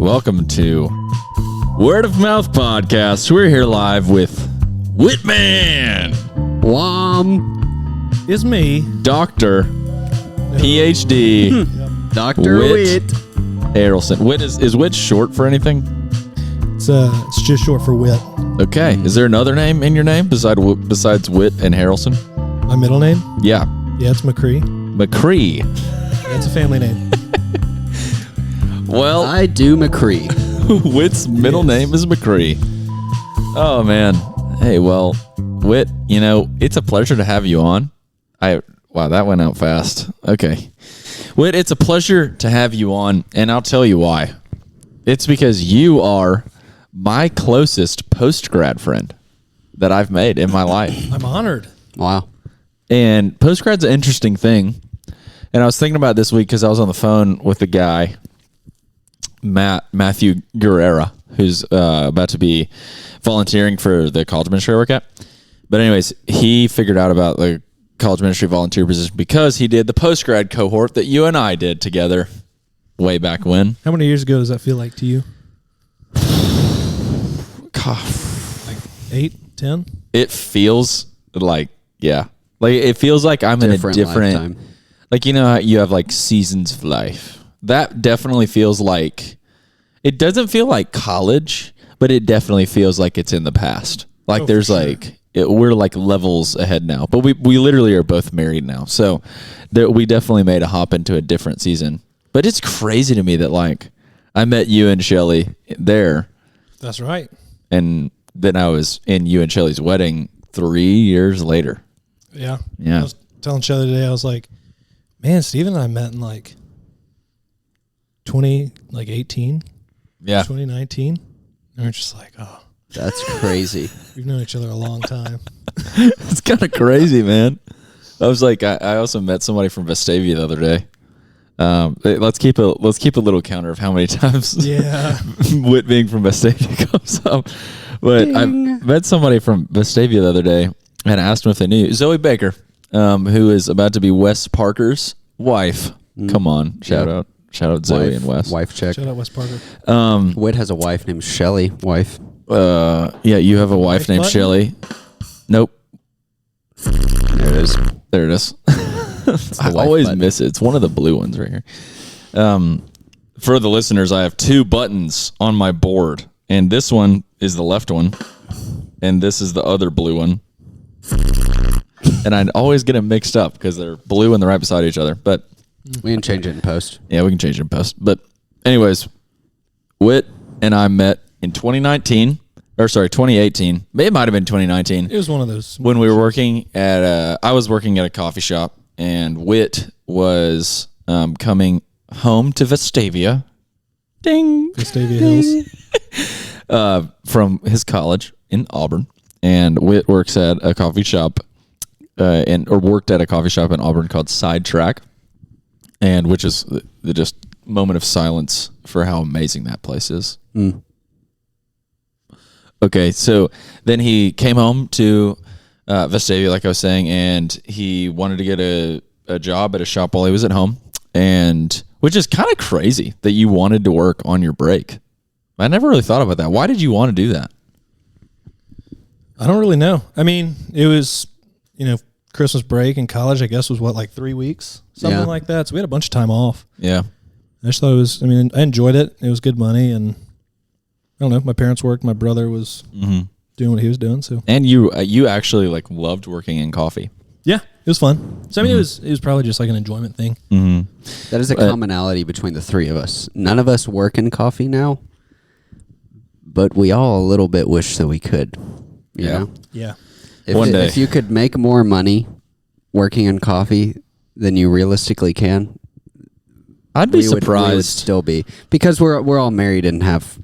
Welcome to Word of Mouth Podcast. We're here live with Whitman. Is me. Doctor. PhD. Dr. Whitt Whitt. Harrelson. Whitt is Whitt short for anything? It's just short for Whitt. Okay. Is there another name in your name besides Whitt and Harrelson? My middle name? Yeah. Yeah, it's McCree. McCree. That's a family name. Well, I do McCree. Whitt's middle name is McCree. Oh, man. Hey, well, Whitt, it's a pleasure to have you on. Wow, that went out fast. Okay. Whitt, it's a pleasure to have you on, and I'll tell you why. It's because you are my closest post-grad friend that I've made in my life. I'm honored. Wow. And post-grad's an interesting thing. And I was thinking about it this week because I was on the phone with a guy, Matthew Guerrera, who's about to be volunteering for the college ministry I work at. But anyways, he figured out about the college ministry volunteer position because he did the post-grad cohort that you and I did together way back when. How many years ago does that feel like to you? Like 8, 10? It feels like, yeah. Like, it feels like I'm in a different... lifetime. Like, you know how you have, like, seasons of life? That definitely feels like... It doesn't feel like college, but it definitely feels like it's in the past. Like, there's, sure. We're, like, levels ahead now. But we literally are both married now. So, we definitely made a hop into a different season. But it's crazy to me that, like, I met you and Shelly there. That's right. And then I was in you and Shelly's wedding 3 years later. Yeah. Yeah. I was telling Shelly today, I was like, man, Stephen and I met in like 2018. Yeah. 2019. And we're just like, oh. That's crazy. We've known each other a long time. It's kind of crazy, man. I was like, I also met somebody from Vestavia the other day. Let's keep a little counter of how many times Whitt being from Vestavia comes up. But Ding. I met somebody from Vestavia the other day and asked them if they knew Zoe Baker, who is about to be Wes Parker's wife. Come on, shout out Zoe and Wes. Wife check. Shout out Wes Parker. Whitt has a wife named Shelly. Wife. Yeah, you have a wife named button? Shelly. Nope. There it is. There it is. I always miss it. It's one of the blue ones right here. For the listeners, I have two buttons on my board, and this one is the left one, and this is the other blue one. And I always get them mixed up because they're blue and they're right beside each other. But we can change it in post. Yeah, we can change it in post. But anyways, Whitt and I met in 2018. It might have been 2019. It was one of those. When we were working at I was working at a coffee shop, and Whitt was coming home to Vestavia. Ding. Vestavia Hills. From his college in Auburn. And Whitt works at a coffee shop or worked at a coffee shop in Auburn called Sidetrack, and which is the just moment of silence for how amazing that place is. Mm. Okay, so then he came home to Vestavia, like I was saying, and he wanted to get a job at a shop while he was at home, and which is kind of crazy that you wanted to work on your break. I never really thought about that. Why did you want to do that? I don't really know. I mean, it was, Christmas break in college, I guess, was like 3 weeks? Something like that. So we had a bunch of time off. Yeah. I just thought I enjoyed it. It was good money, and I don't know. My parents worked. My brother was doing what he was doing. So, and you actually loved working in coffee. Yeah, it was fun. So I mean, it was probably just like an enjoyment thing. Mm-hmm. That is a commonality between the three of us. None of us work in coffee now, but we all a little bit wish that we could. You know? Yeah. One day, if you could make more money working in coffee than you realistically can, I'd be surprised. We would still be, because we're all married and have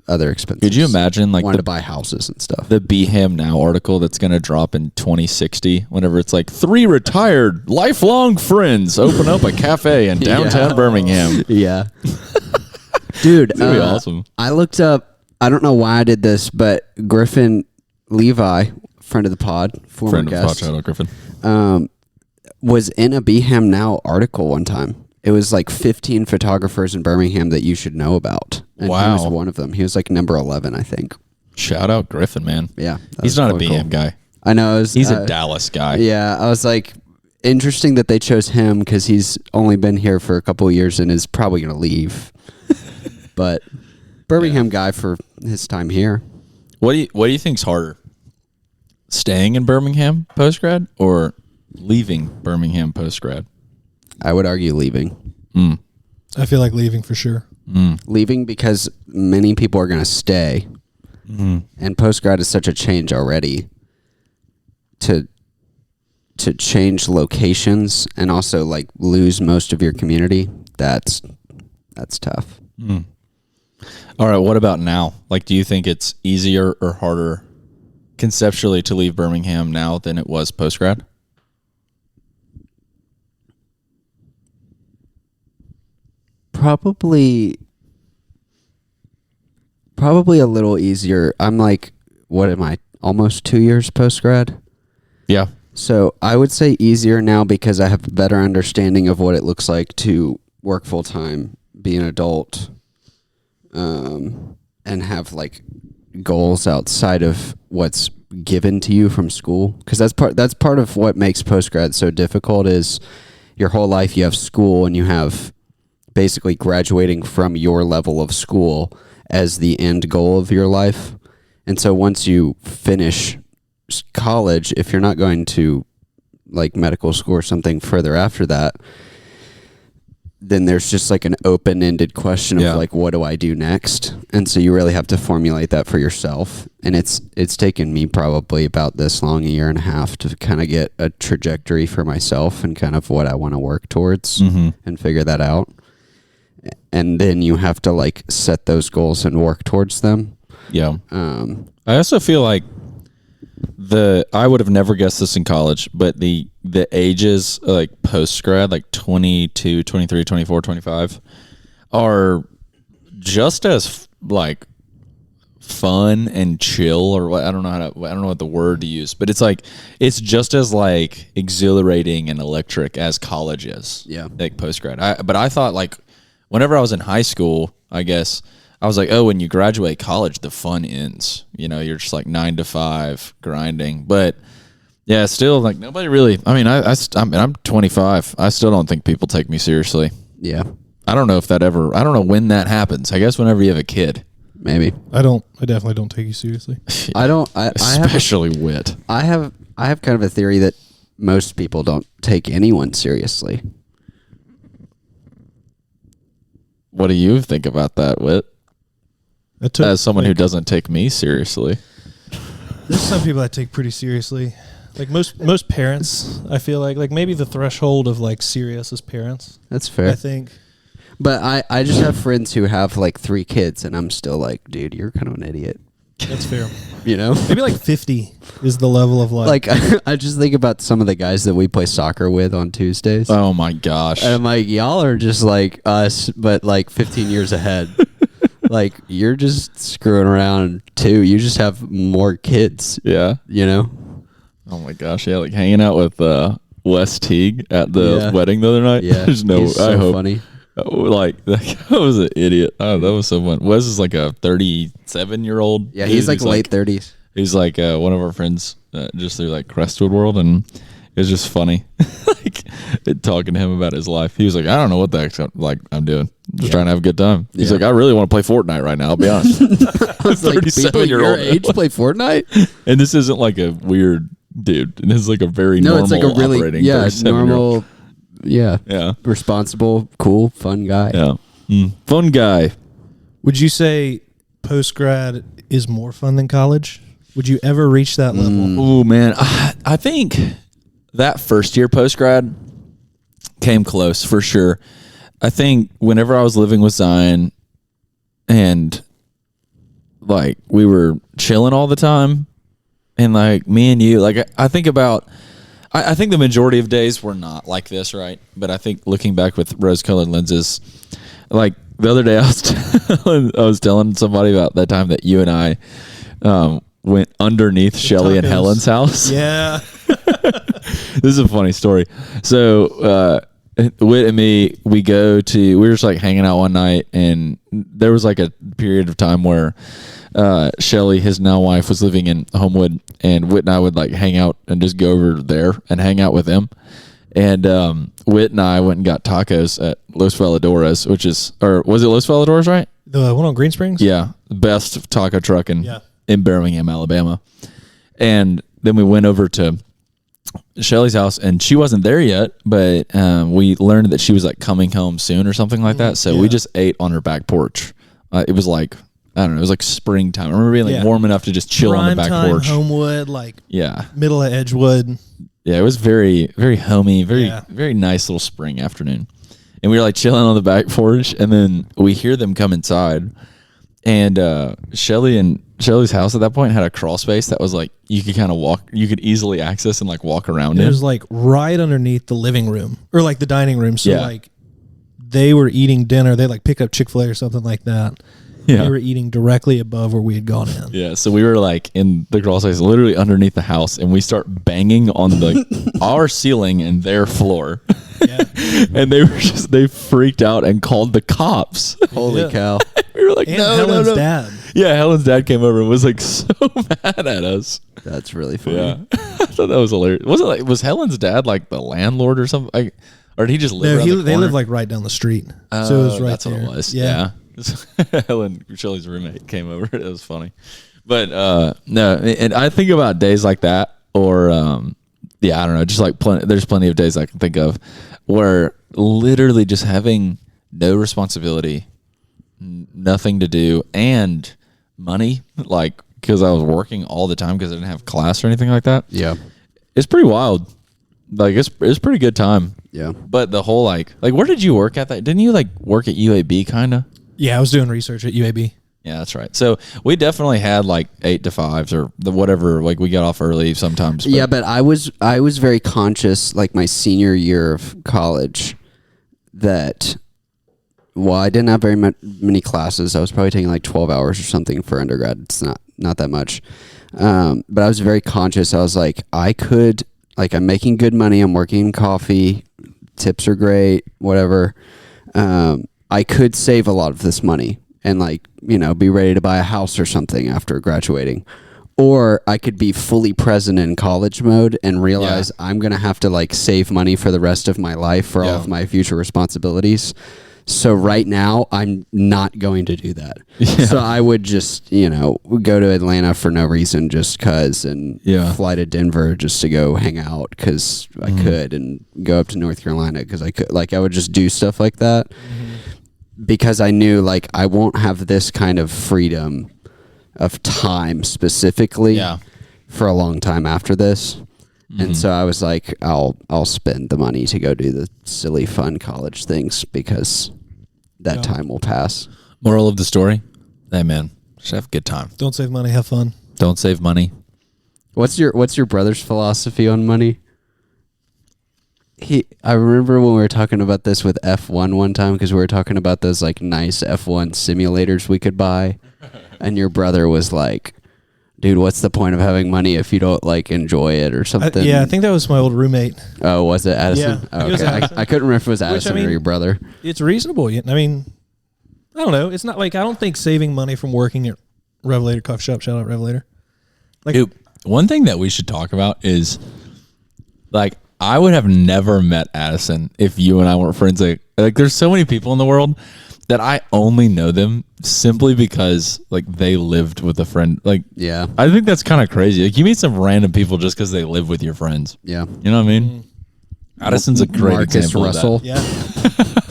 other expenses. Could you imagine wanting to buy houses and stuff? The Be Ham Now article that's going to drop in 2060, whenever it's like 3 retired lifelong friends open up a cafe in downtown Birmingham. Yeah. Dude, it's going to be awesome. I looked up, I don't know why I did this, but Griffin Levi, friend of the pod, former guest, Griffin, was in a Be Ham Now article one time. it was like 15 photographers in Birmingham that you should know about. And Wow. he was one of them. He was like number 11, I think. Shout out Griffin, man. Yeah. He's not a BM guy. I know. He's a Dallas guy. Yeah. I was like, interesting that they chose him because he's only been here for a couple of years and is probably going to leave. But Birmingham guy for his time here. What do you think's harder? Staying in Birmingham post-grad or leaving Birmingham post-grad? I would argue leaving. I feel like leaving for sure. Leaving because many people are going to stay. And post-grad is such a change already. To change locations and also like lose most of your community, that's tough. All right, what about now? Like, do you think it's easier or harder conceptually to leave Birmingham now than it was post-grad? Probably a little easier. I'm like, what am I, almost 2 years post-grad? Yeah. So I would say easier now because I have a better understanding of what it looks like to work full-time, be an adult, and have like goals outside of what's given to you from school. Because that's part of what makes post-grad so difficult is your whole life you have school and you have basically graduating from your level of school as the end goal of your life. And so once you finish college, if you're not going to like medical school or something further after that, then there's just like an open-ended question of like, what do I do next? And so you really have to formulate that for yourself. And it's taken me probably about this long, 1.5 years, to kind of get a trajectory for myself and kind of what I want to work towards and figure that out. And then you have to like set those goals and work towards them. Yeah. I also feel like I would have never guessed this in college, but the ages like post-grad, like 22, 23, 24, 25 are just as like fun and chill, or what, I don't know what the word to use, but it's just as like exhilarating and electric as college is. Yeah. Like post-grad. But I thought like whenever I was in high school, I guess I was like, oh, when you graduate college, the fun ends. You know, you're just like 9 to 5 grinding. But yeah, still like nobody really. I mean, I'm 25. I still don't think people take me seriously. Yeah, I don't know if that ever. I don't know when that happens. I guess whenever you have a kid, maybe. I definitely don't take you seriously. I don't. Especially Whitt. I have kind of a theory that most people don't take anyone seriously. What do you think about that, Whitt? As someone who doesn't take me seriously. There's some people I take pretty seriously. Like most parents, I feel like maybe the threshold of like serious is parents. That's fair. I think. But I just have friends who have like 3 kids and I'm still like, dude, you're kind of an idiot. That's fair. You know? Maybe like 50 is the level of like I just think about some of the guys that we play soccer with on Tuesdays. Oh my gosh. And I'm like, y'all are just like us, but like 15 years ahead. Like, you're just screwing around too. You just have more kids. Yeah. You know? Oh my gosh. Yeah. Like hanging out with Wes Teague at the wedding the other night. Yeah. There's no, He's so I hope. Funny. Like, that guy was an idiot. Oh, that was so fun. Wes is like a 37-year-old. Yeah. He's like late 30s. He's like one of our friends just through like Crestwood World, and it was just funny like talking to him about his life. He was like, I don't know what the heck like I'm doing. I'm just trying to have a good time. He's like, I really want to play Fortnite right now, I'll be honest. I was like, people your age play Fortnite? And this isn't like a weird dude. And this is like a very normal it's like a really operating normal, yeah, responsible, cool, fun guy. Yeah. Fun guy. Would you say post-grad is more fun than college? Would you ever reach that level? Oh man, I think that first year post-grad came close for sure. I think whenever I was living with Zion and like we were chilling all the time, and like me and you, like I think about, I think the majority of days were not like this, right? But I think looking back with rose-colored lenses, like the other day I was telling somebody about that time that you and I went underneath Shelly and Helen's house. Yeah. This is a funny story. So Whit and me, we were just like hanging out one night, and there was like a period of time where Shelly, his now wife, was living in Homewood, and Whit and I would like hang out and just go over there and hang out with them. And Whit and I went and got tacos at Los Veladores, was it Los Veladores, right? The one on Green Springs? Yeah, the best taco truck in Birmingham, Alabama. And then we went over to Shelly's house, and she wasn't there yet, but we learned that she was like coming home soon or something like that. So we just ate on her back porch. It was like, I don't know, it was like springtime. I remember being like warm enough to just chill on the back porch. Homewood, middle of Edgewood. Yeah, it was very, very homey, very nice little spring afternoon. And we were like chilling on the back porch, and then we hear them come inside. And Shelly's house at that point had a crawl space that was like you could kind of walk, you could easily access and like walk around it. It was like right underneath the living room or like the dining room. So like they were eating dinner. They like pick up Chick-fil-A or something like that. Yeah. They were eating directly above where we had gone in. Yeah, so we were like in the crawl space, literally underneath the house, and we start banging on the our ceiling and their floor. Yeah. And they freaked out and called the cops. Holy cow. We were like, and Helen's dad. Yeah, Helen's dad came over and was like so mad at us. That's really funny. Yeah. I thought that was hilarious. Was Helen's dad like the landlord or something? Or did he just live around the corner? They lived like right down the street. So it was right that's there. What it was. Yeah. Helen, Shelly's roommate, came over. It was funny. But no, and I think about days like that, or I don't know, just like there's plenty of days I can think of where literally just having no responsibility, nothing to do, and money, like because I was working all the time because I didn't have class or anything like that. Yeah, it's pretty wild. Like it's pretty good time. Yeah, but the whole like where did you work at that? Didn't you like work at UAB kind of? Yeah, I was doing research at UAB. Yeah, that's right. So we definitely had like 8 to 5s or the whatever. Like we got off early sometimes. But. Yeah, but I was very conscious, like my senior year of college, that while I didn't have very many classes, I was probably taking like 12 hours or something for undergrad. It's not that much, but I was very conscious. I was like, I'm making good money. I'm working in coffee. Tips are great. Whatever. I could save a lot of this money and be ready to buy a house or something after graduating. Or I could be fully present in college mode and realize I'm going to have to save money for the rest of my life for all of my future responsibilities. So right now I'm not going to do that. Yeah. So I would just, go to Atlanta for no reason just cause and fly to Denver just to go hang out cause I could, and go up to North Carolina cause I could. I would just do stuff like that. Because I knew I won't have this kind of freedom of time specifically for a long time after this. And so I was like, I'll spend the money to go do the silly fun college things because that time will pass. Moral of the story? Hey man, just have a good time. Don't save money, have fun. Don't save money. What's your brother's philosophy on money? I remember when we were talking about this with F1 one time because we were talking about those nice F1 simulators we could buy, and your brother was like, "Dude, what's the point of having money if you don't enjoy it or something?" I think that was my old roommate. Oh, was it Addison? Yeah, oh, okay. it was Addison. I couldn't remember if it was Addison or your brother. It's reasonable. I mean, I don't know. It's not I don't think saving money from working at Revelator Coffee Shop. Shout out Revelator. Dude, one thing that we should talk about is I would have never met Addison if you and I weren't friends. There's so many people in the world that I only know them simply because they lived with a friend. Yeah, I think that's kind of crazy. You meet some random people just because they live with your friends. Yeah, you know what I mean. Addison's a great example Russell. Of that.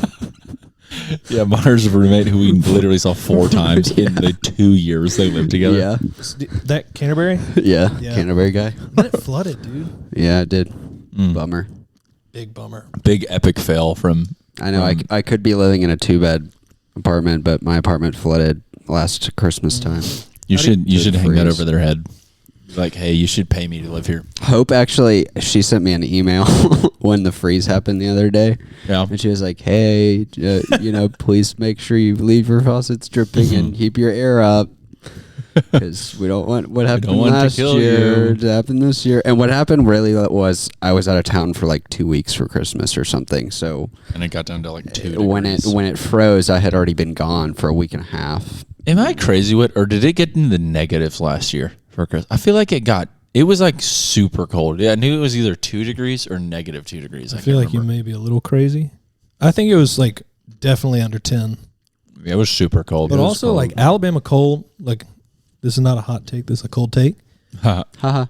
Yeah, yeah. Myres' roommate who we literally saw 4 times in the 2 years they lived together. Yeah, that Canterbury. Yeah, Canterbury guy. But it flooded, dude. Yeah, it did. Bummer. Big bummer. Big epic fail from. I know. I could be living in a 2-bed apartment, but my apartment flooded last Christmas time. You should hang that over their head. Hey, you should pay me to live here. Hope actually, she sent me an email when the freeze happened the other day. Yeah, and she was like, "Hey, please make sure you leave your faucets dripping and keep your air up." because we don't want what happened want last to kill year you. to happen this year. And what happened really was I was out of town for like 2 weeks for Christmas or something. So And it got down to like 2 when degrees. it froze, I had already been gone for a week and a half. Am I crazy with, or did it get into the negatives last year for Christmas? I feel like it was like super cold. Yeah, I knew it was either 2 degrees or negative 2 degrees. I feel like you may be a little crazy. I think it was like definitely under 10. It was super cold. But also cold. like Alabama cold, like this is not a hot take, this is a cold take. Haha. That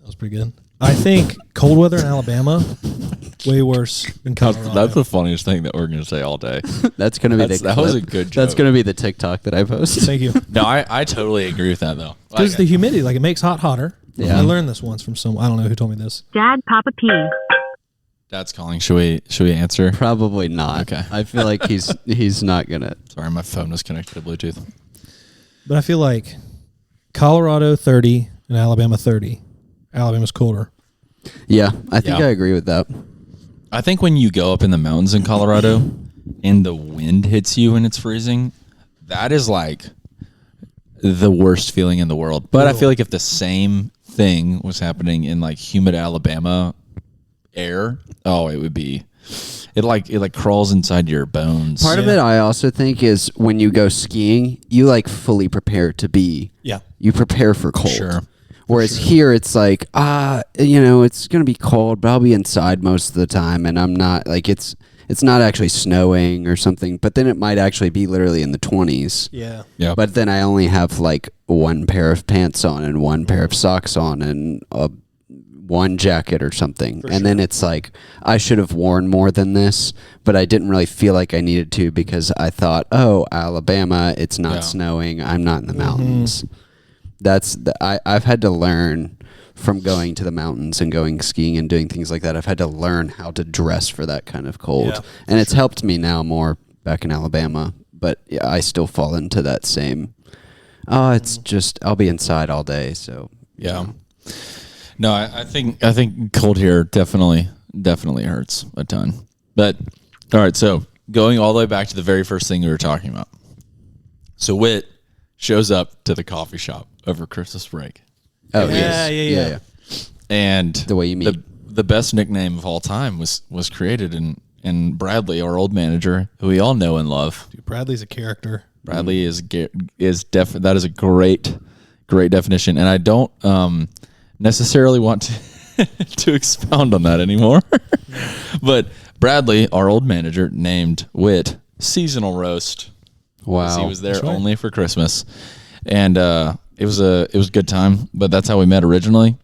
was pretty good. I think cold weather in Alabama, way worse than Colorado. That's the funniest thing that we're going to say all day. That's gonna be That was a good joke. That's gonna be the TikTok that I post. Thank you. No, I totally agree with that though. Because the humidity, like it makes hot hotter. Yeah. I learned this once from I don't know who told me this. Dad, Papa P. Dad's calling. Should we answer? Probably not. Okay. I feel like he's not gonna. Sorry, my phone was connected to Bluetooth. But I feel like Colorado 30 and Alabama 30. Alabama's colder. Yeah, I think Yeah. I agree with that. I think when you go up in the mountains in Colorado and the wind hits you and it's freezing, that is like the worst feeling in the world. But I feel like if the same thing was happening in like humid Alabama air, it would be it like crawls inside your bones. Part of it, I also think, is when you go skiing, you like fully prepare to be. Yeah. You prepare for cold. Sure. Whereas here, it's like, it's gonna be cold, but I'll be inside most of the time, and I'm not like it's not actually snowing or something. But then it might actually be literally in the 20s. Yeah. Yeah. But then I only have like one pair of pants on and one pair of socks on and one jacket or something. And then it's like, I should have worn more than this, but I didn't really feel like I needed to because I thought, Alabama, it's not snowing. I'm not in the mountains. I've had to learn from going to the mountains and going skiing and doing things like that. I've had to learn how to dress for that kind of cold. Yeah, and it's helped me now more back in Alabama, but I still fall into that same, it's just, I'll be inside all day. So, Yeah. No, I think cold here definitely hurts a ton. But all right, so going all the way back to the very first thing we were talking about. So Whitt shows up to the coffee shop over Christmas break. Oh, Yeah. And The way you meet. the best nickname of all time was created in Bradley, our old manager, who we all know and love. Dude, Bradley's a character. Bradley that is a great definition, and I don't necessarily want to expound on that anymore. But Bradley, our old manager, named Whitt Seasonal Roast. Wow. He was there only for Christmas, and it was a good time. But that's how we met originally,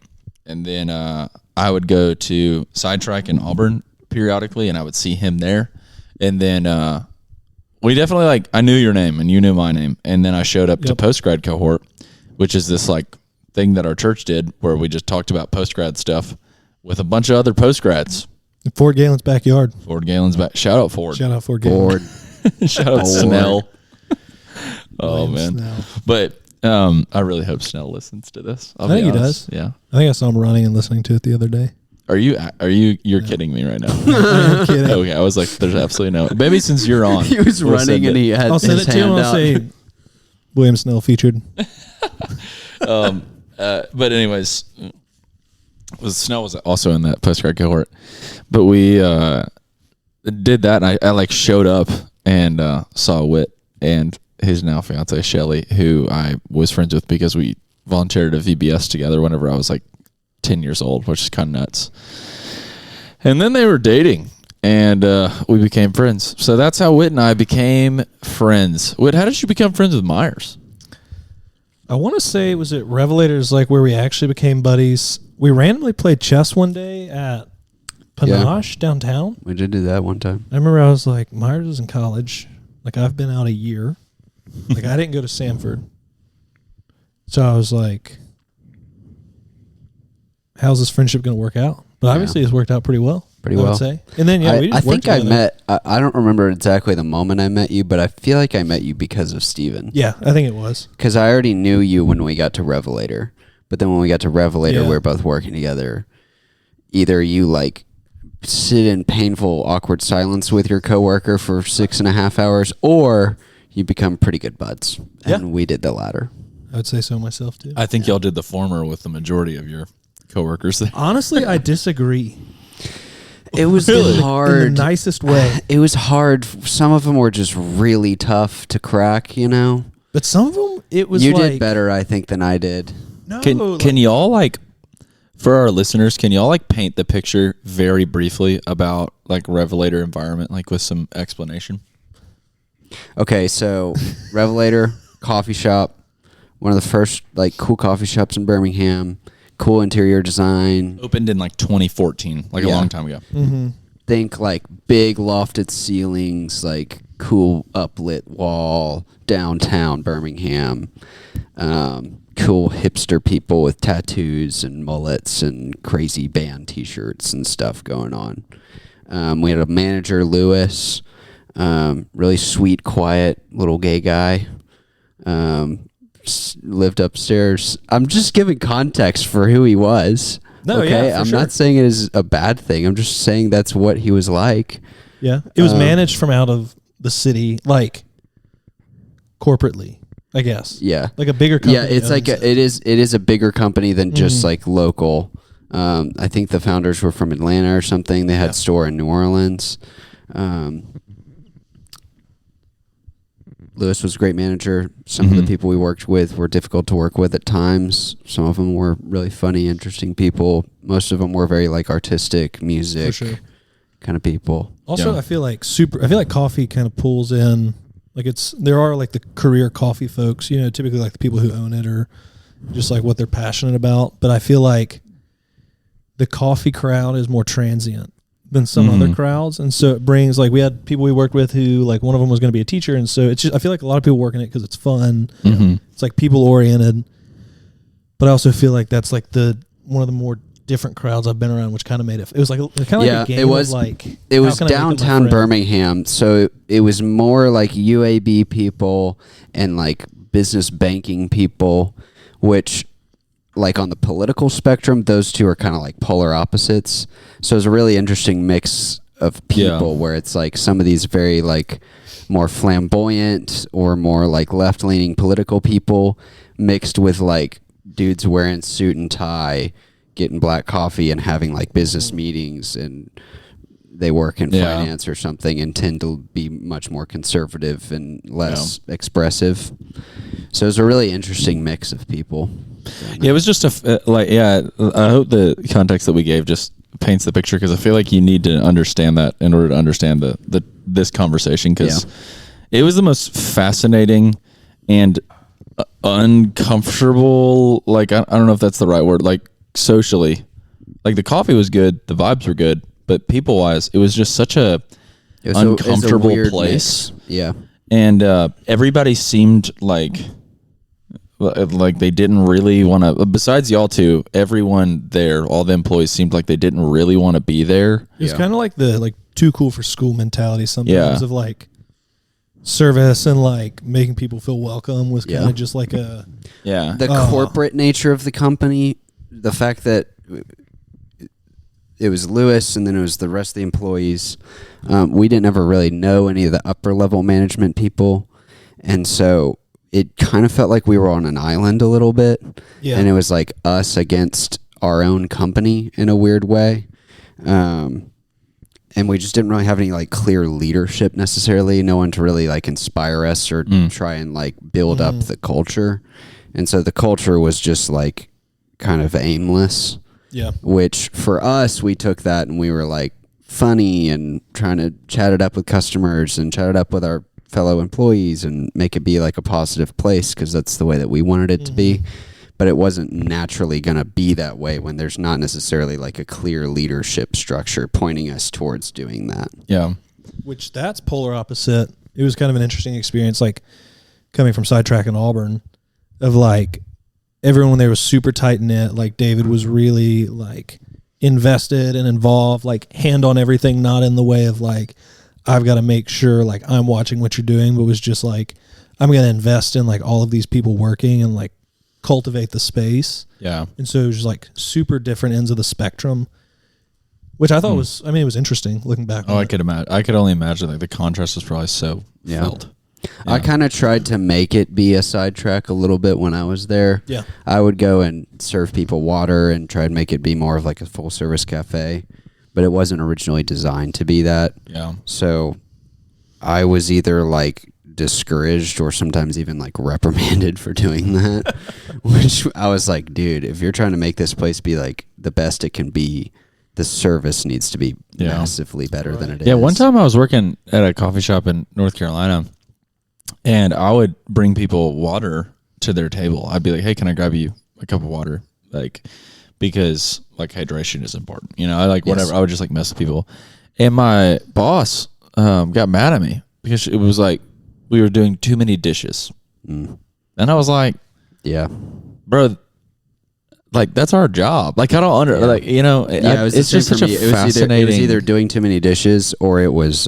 and then I would go to Sidetrack in Auburn periodically, and I would see him there, and then we definitely I knew your name and you knew my name, and then I showed up to post-grad cohort, which is this thing that our church did where we just talked about post-grad stuff with a bunch of other post-grads. In Ford Galen's backyard. Ford Galen's back. Shout out Ford. Shout out Ford Galen. Shout out Snell. Oh William man. Snell. But I really hope Snell listens to this. I think he does. Yeah. I think I saw him running and listening to it the other day. You're kidding me right now? I am kidding. Okay, I was like, there's absolutely no. Maybe since you're on, He was we'll running send and he had I'll send his it to him. hand I'll out. say William Snell featured. But anyways, Snell was also in that postgrad cohort, but we did that, and I showed up and saw Whitt and his now fiance Shelly, who I was friends with because we volunteered at VBS together whenever I was 10 years old, which is kind of nuts. And then they were dating, and we became friends. So that's how Whitt and I became friends. Whitt, how did you become friends with Myres? I want to say, was it Revelators, where we actually became buddies? We randomly played chess one day at Panache downtown. We did do that one time. I remember I was like, Myres is in college. I've been out a year. I didn't go to Samford. So I was like, how's this friendship going to work out? But obviously it's worked out pretty well. I would say. And then, we I just worked think I together. met, I don't remember exactly the moment I met you, but I feel like I met you because of Stephen. Yeah, I think it was. Because I already knew you when we got to Revelator. But then when we got to Revelator, we were both working together. Either you sit in painful, awkward silence with your coworker for 6.5 hours, or you become pretty good buds. And we did the latter. I would say so myself too. I think y'all did the former with the majority of your coworkers there. Honestly, I disagree. It was hard. In the nicest way. It was hard. Some of them were just really tough to crack, you know? But some of them, it was You like... did better, I think, than I did. No, Can y'all, like, for our listeners, can y'all, like, paint the picture very briefly about, like, Revelator environment, like, with some explanation? Okay, so Revelator, coffee shop, one of the first, like, cool coffee shops in Birmingham. Cool interior design. Opened in like 2014, like a long time ago. Mm-hmm. Think like big lofted ceilings, like cool uplit wall, downtown Birmingham. Cool hipster people with tattoos and mullets and crazy band T-shirts and stuff going on. We had a manager, Lewis, really sweet, quiet little gay guy. Lived upstairs. I'm just giving context for who he was. No, okay, yeah, I'm sure. not saying it is a bad thing. I'm just saying that's what he was like. Yeah, it was managed from out of the city, like corporately, I guess. Yeah, like a bigger company. Yeah, it's like it is a bigger company than just like local. I think the founders were from Atlanta or something. They had a store in New Orleans. Lewis was a great manager. Some of the people we worked with were difficult to work with at times. Some of them were really funny, interesting people. Most of them were very like artistic, music kind of people. Also, I feel like coffee kind of pulls in, like there are like the career coffee folks, you know, typically like the people who own it or just like what they're passionate about. But I feel like the coffee crowd is more transient than some other crowds, and so it brings, like, we had people we worked with who, like, one of them was going to be a teacher, and so it's just, I feel like a lot of people work in it because it's fun. It's like people oriented, but I also feel like that's like one of the more different crowds I've been around, which kind of made it was like kind of like a game. It was downtown Birmingham, so it was more like UAB people and like business banking people, which, like, on the political spectrum, those two are kind of like polar opposites. So it's a really interesting mix of people where it's like some of these very like more flamboyant or more like left-leaning political people mixed with like dudes wearing suit and tie, getting black coffee and having like business meetings, and they work in finance or something and tend to be much more conservative and less expressive. So it's a really interesting mix of people. Yeah, it was just I hope the context that we gave just paints the picture, because I feel like you need to understand that in order to understand this conversation, because it was the most fascinating and uncomfortable, like, I don't know if that's the right word, like, socially. Like, the coffee was good, the vibes were good, but people-wise, it was just such a uncomfortable place. Mix. Yeah. And everybody seemed like they didn't really want to, besides y'all two, everyone there, all the employees seemed like they didn't really want to be there. It's kind of like the like too cool for school mentality sometimes of like service and like making people feel welcome was kind of just like the corporate nature of the company, the fact that it was Lewis and then it was the rest of the employees. We didn't ever really know any of the upper level management people, and so it kind of felt like we were on an island a little bit, and it was like us against our own company in a weird way. And we just didn't really have any like clear leadership necessarily. No one to really like inspire us or try and like build up the culture. And so the culture was just like kind of aimless. Yeah. Which for us, we took that and we were like funny and trying to chat it up with customers and chat it up with our fellow employees and make it be like a positive place, because that's the way that we wanted it to be. But it wasn't naturally going to be that way when there's not necessarily like a clear leadership structure pointing us towards doing that. Yeah. Which that's polar opposite. It was kind of an interesting experience, like coming from Sidetrack in Auburn, of like everyone there was super tight knit. Like David was really like invested and involved, like hand on everything, not in the way of like, I've got to make sure like I'm watching what you're doing, but was just like, I'm going to invest in like all of these people working and like cultivate the space. Yeah. And so it was just like super different ends of the spectrum, which I thought it was interesting looking back. I could imagine. I could only imagine like the contrast was probably so felt. I kind of tried to make it be a sidetrack a little bit when I was there. Yeah. I would go and serve people water and try and make it be more of like a full service cafe, but it wasn't originally designed to be that. Yeah. So I was either like discouraged or sometimes even like reprimanded for doing that, which I was like, dude, if you're trying to make this place be like the best it can be, the service needs to be massively better than it is. Yeah, one time I was working at a coffee shop in North Carolina, and I would bring people water to their table. I'd be like, hey, can I grab you a cup of water? Like, because like hydration is important. You know, I like whatever. I would just like mess with people. And my boss got mad at me because it was like we were doing too many dishes. And I was like, yeah, bro, like that's our job. Like I don't like, you know, it's just such a fascinating. It was either doing too many dishes or it was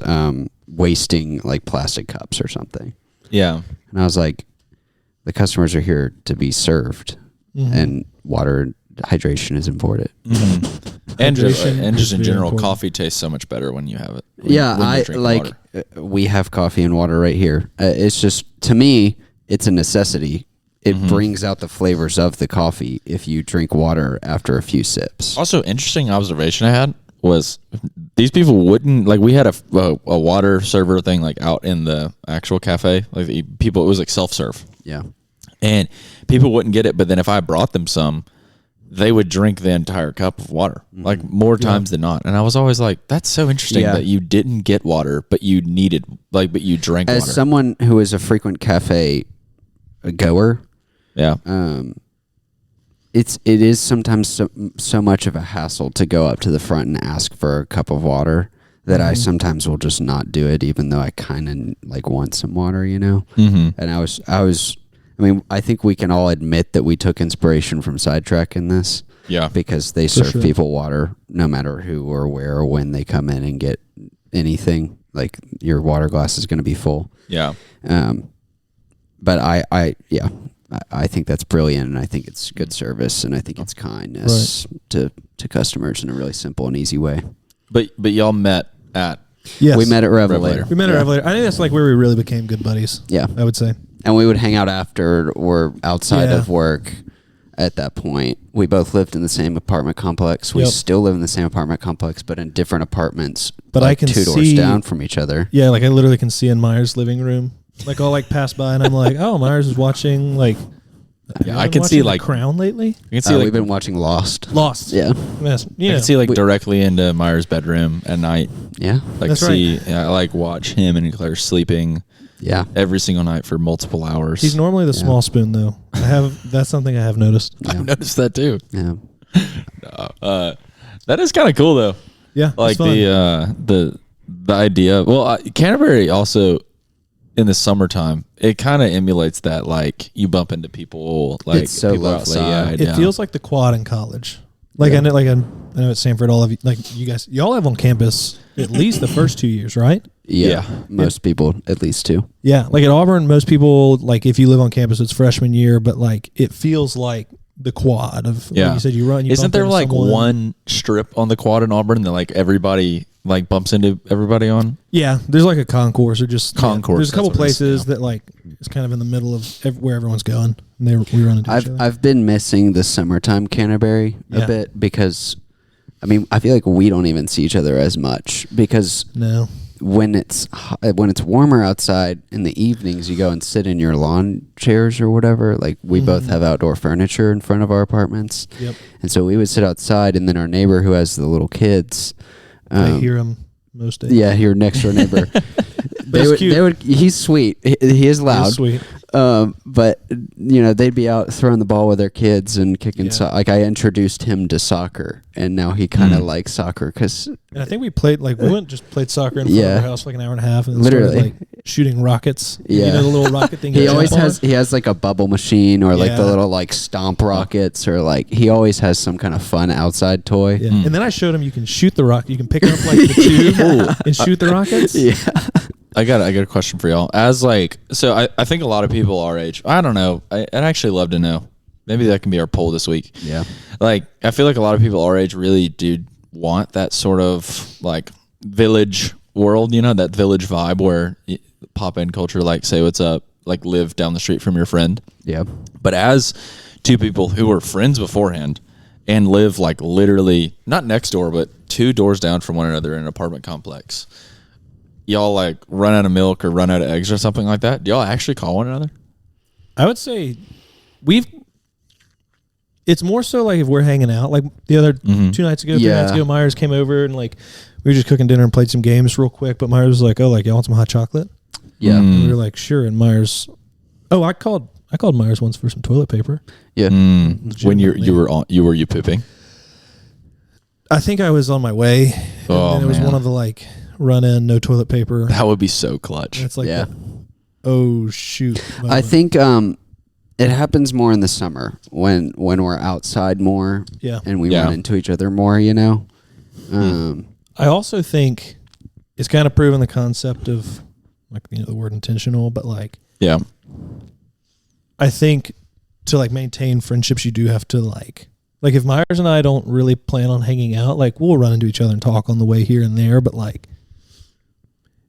wasting like plastic cups or something. Yeah. And I was like, the customers are here to be served, and water hydration is important. And just in general, important. Coffee tastes so much better when you have it. When we have coffee and water right here. It's just, to me, it's a necessity. It brings out the flavors of the coffee if you drink water after a few sips. Also, interesting observation I had was these people wouldn't, like, we had a water server thing like out in the actual cafe. Like it was like self-serve. Yeah. And people wouldn't get it, but then if I brought them some, they would drink the entire cup of water, like more times than not. And I was always like, that's so interesting that you didn't get water, but you needed, like, but you drank water. As someone who is a frequent cafe goer, it is sometimes so much of a hassle to go up to the front and ask for a cup of water that I sometimes will just not do it, even though I kind of like want some water, you know? And I think we can all admit that we took inspiration from Sidetrack in this. Yeah. Because they serve people water no matter who or where or when they come in and get anything. Like your water glass is going to be full. Yeah. But I think that's brilliant, and I think it's good service, and I think it's kindness to customers in a really simple and easy way. But y'all met at... Yes. We met at Revelator. We met at Revelator. I think that's like where we really became good buddies. Yeah. I would say. And we would hang out after or outside of work at that point. We both lived in the same apartment complex. We still live in the same apartment complex, but in different apartments. But like I can two doors down from each other. Yeah, like I literally can see in Myres' living room. Like I'll like pass by and I'm like, oh, Myres is watching like... Yeah, I can see like Crown lately. You can see we've been watching Lost. Yeah. Yes. I can see like directly into Myres' bedroom at night. Yeah. Like that's I like watch him and Claire sleeping. Yeah. Every single night for multiple hours. He's normally the small spoon though. That's something I have noticed. Yeah. I've noticed that too. Yeah. That is kind of cool though. Yeah. Like the idea. Well, Canterbury also in the summertime, it kind of emulates that. Like you bump into people, like it's so people lovely. outside. It feels like the quad in college. Like I know at Stanford, all of you, like you guys, y'all have on campus at least the first 2 years, right? Yeah. Most people at least 2. Yeah. Like at Auburn, most people, like if you live on campus, it's freshman year, but like it feels like the quad of like you said you run. Isn't there like one strip on the quad in Auburn that like everybody like bumps into everybody on? Yeah, there's like a concourse or just concourse. There's a couple places that like it's kind of in the middle of where everyone's going. And we run into each other. I've been missing the summertime Canterbury a bit because, I mean, I feel like we don't even see each other as much because when it's warmer outside in the evenings, you go and sit in your lawn chairs or whatever. Like we both have outdoor furniture in front of our apartments, and so we would sit outside, and then our neighbor who has the little kids. I hear him most days. Yeah, your next door neighbor. He's sweet. He is loud. He's sweet. But you know, they'd be out throwing the ball with their kids and kicking. Like I introduced him to soccer, and now he kind of likes soccer because. And I think we played played soccer in front of our house for like an hour and a half, and literally started, like shooting rockets. Yeah, you know the little rocket thing. He has like a bubble machine or like the little like stomp rockets or like he always has some kind of fun outside toy. Yeah. And then I showed him you can shoot the rocket. You can pick up like the tube and shoot the rockets. Yeah. I got a question for y'all. As like, so I think a lot of people our age, I don't know, I'd actually love to know. Maybe that can be our poll this week. Yeah. Like, I feel like a lot of people our age really do want that sort of like village world, you know, that village vibe where pop in culture, like say what's up, like live down the street from your friend. Yeah. But as two people who were friends beforehand and live like literally not next door, but 2 doors down from one another in an apartment complex, y'all like run out of milk or run out of eggs or something like that, do y'all actually call one another? I would say it's more so like if we're hanging out. Like the other 2 nights ago, 3 nights ago, Myres came over and like we were just cooking dinner and played some games real quick. But Myres was like, "Oh, like y'all want some hot chocolate?" Yeah. And we were like, "Sure." And Myres, I called Myres once for some toilet paper. Yeah. When you were pooping? I think I was on my way. And it was man. one of the like run in, no toilet paper. That would be so clutch. And it's like, oh shoot. moment. I think it happens more in the summer when we're outside more. Yeah. And we run into each other more, you know. I also think it's kind of proven the concept of like, you know, the word intentional, but like, yeah. I think to like maintain friendships, you do have to like if Myres and I don't really plan on hanging out, like we'll run into each other and talk on the way here and there, but like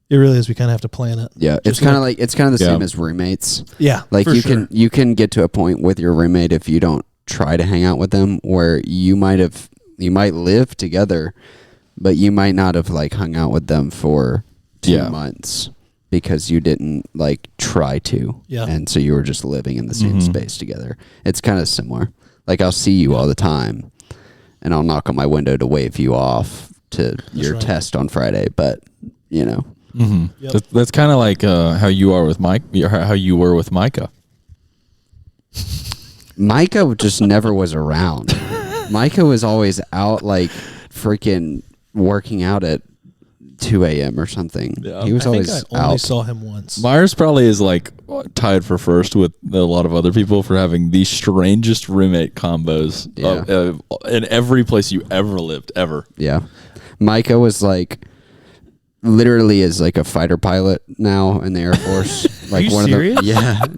it really is, we kind of have to plan it. Yeah, it's kind of like the same as roommates. Yeah, like you can get to a point with your roommate if you don't try to hang out with them where you might live together, but you might not have like hung out with them for 2 months because you didn't like try to. Yeah, and so you were just living in the same space together. It's kind of similar. Like I'll see you all the time, and I'll knock on my window to wave you off to your test on Friday, but you know. Yep. That's kind of like how you are with Mike. How you were with Micah. Micah just never was around. Micah was always out, like freaking working out at 2 a.m. or something. Yeah. He was always out. I only saw him once. Myres probably is like tied for first with a lot of other people for having the strangest roommate combos in every place you ever lived, ever. Yeah. Micah was like literally is like a fighter pilot now in the Air Force. Like Are you serious?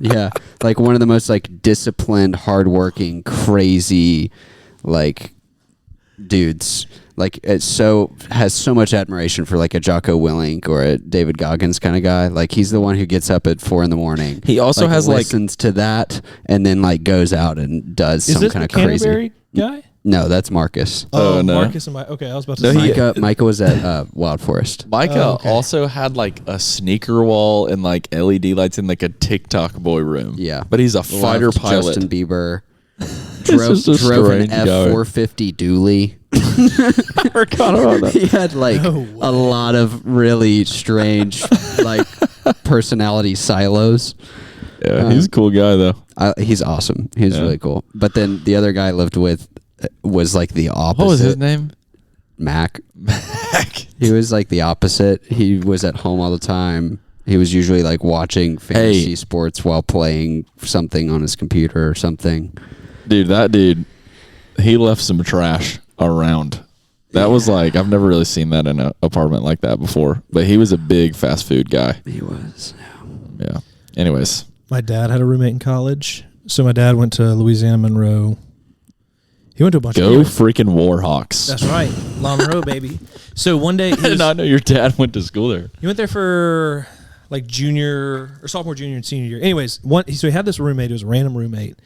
Yeah. Like one of the most like disciplined, hardworking, crazy like dudes. Like has so much admiration for like a Jocko Willink or a David Goggins kind of guy. Like he's the one who gets up at 4 a.m. He also has listens to that and then like goes out and does some kind of crazy. Canterbury guy? No, that's Marcus. Oh, no. Marcus and okay, I was about to say Micah was at Wild Forest. Micah also had like a sneaker wall and like LED lights in like a TikTok boy room. Yeah, but he's a fighter pilot. Justin Bieber drove an F-450 dually. I forgot about that. He had like a lot of really strange like personality silos. Yeah, he's a cool guy though. He's awesome. He's really cool. But then the other guy I lived with was like the opposite. What was his name? Mac. He was like the opposite. He was at home all the time. He was usually like watching fantasy sports while playing something on his computer or something. Dude, that dude, he left some trash around. That was like, I've never really seen that in an apartment like that before. But he was a big fast food guy. He was. Yeah. Anyways. My dad had a roommate in college. So my dad went to Louisiana Monroe. He went to a bunch of freaking Warhawks. That's right. La Monroe, baby. So one day... I did not know your dad went to school there. He went there for like sophomore, junior, and senior year. Anyways, so he had this roommate. It was a random roommate.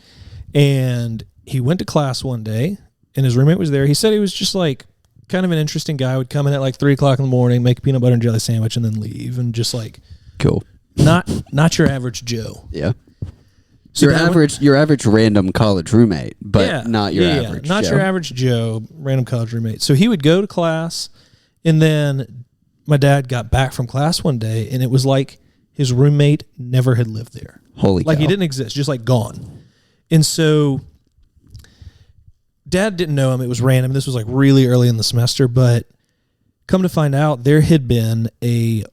And he went to class one day, and his roommate was there. He said he was just like kind of an interesting guy. Would come in at like 3 o'clock in the morning, make a peanut butter and jelly sandwich, and then leave. And just like... Cool. Not your average Joe. Yeah. So your average random college roommate, but not your average Joe. Not your average Joe, random college roommate. So he would go to class, and then my dad got back from class one day, and it was like his roommate never had lived there. Holy cow. Like he didn't exist, just like gone. And so Dad didn't know him. It was random. This was like really early in the semester, but come to find out, there had been a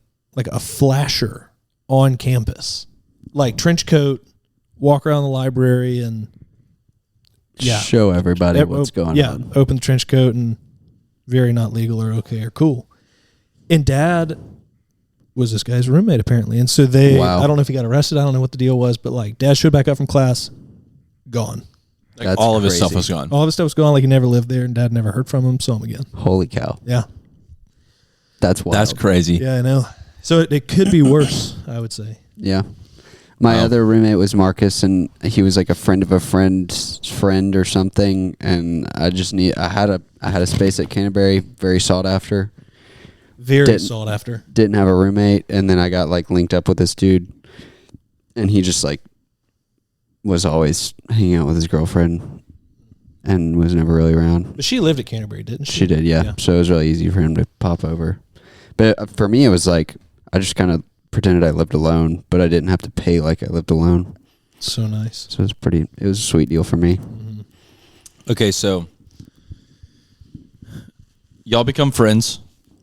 flasher on campus, like trench coat, walk around the library and show everybody what's going on. Yeah, open the trench coat and very not legal or okay or cool. And Dad was this guy's roommate apparently, and so I don't know if he got arrested. I don't know what the deal was, but like Dad showed back up from class, gone. Like all of his stuff was gone. All of his stuff was gone. Like he never lived there, and Dad never heard from him. Saw him again. Holy cow! Yeah, that's wild. That's crazy. Yeah, I know. So it could be worse, I would say. Yeah. My other roommate was Marcus, and he was like a friend of a friend's friend or something. And I had a space at Canterbury, very sought after. Very sought after. Didn't have a roommate, and then I got like linked up with this dude, and he just like was always hanging out with his girlfriend, and was never really around. But she lived at Canterbury, didn't she? She did, yeah. So it was really easy for him to pop over. But for me, it was like I just kind of pretended I lived alone, but I didn't have to pay like I lived alone. So nice. So it was a sweet deal for me. Mm-hmm. Okay, so y'all become friends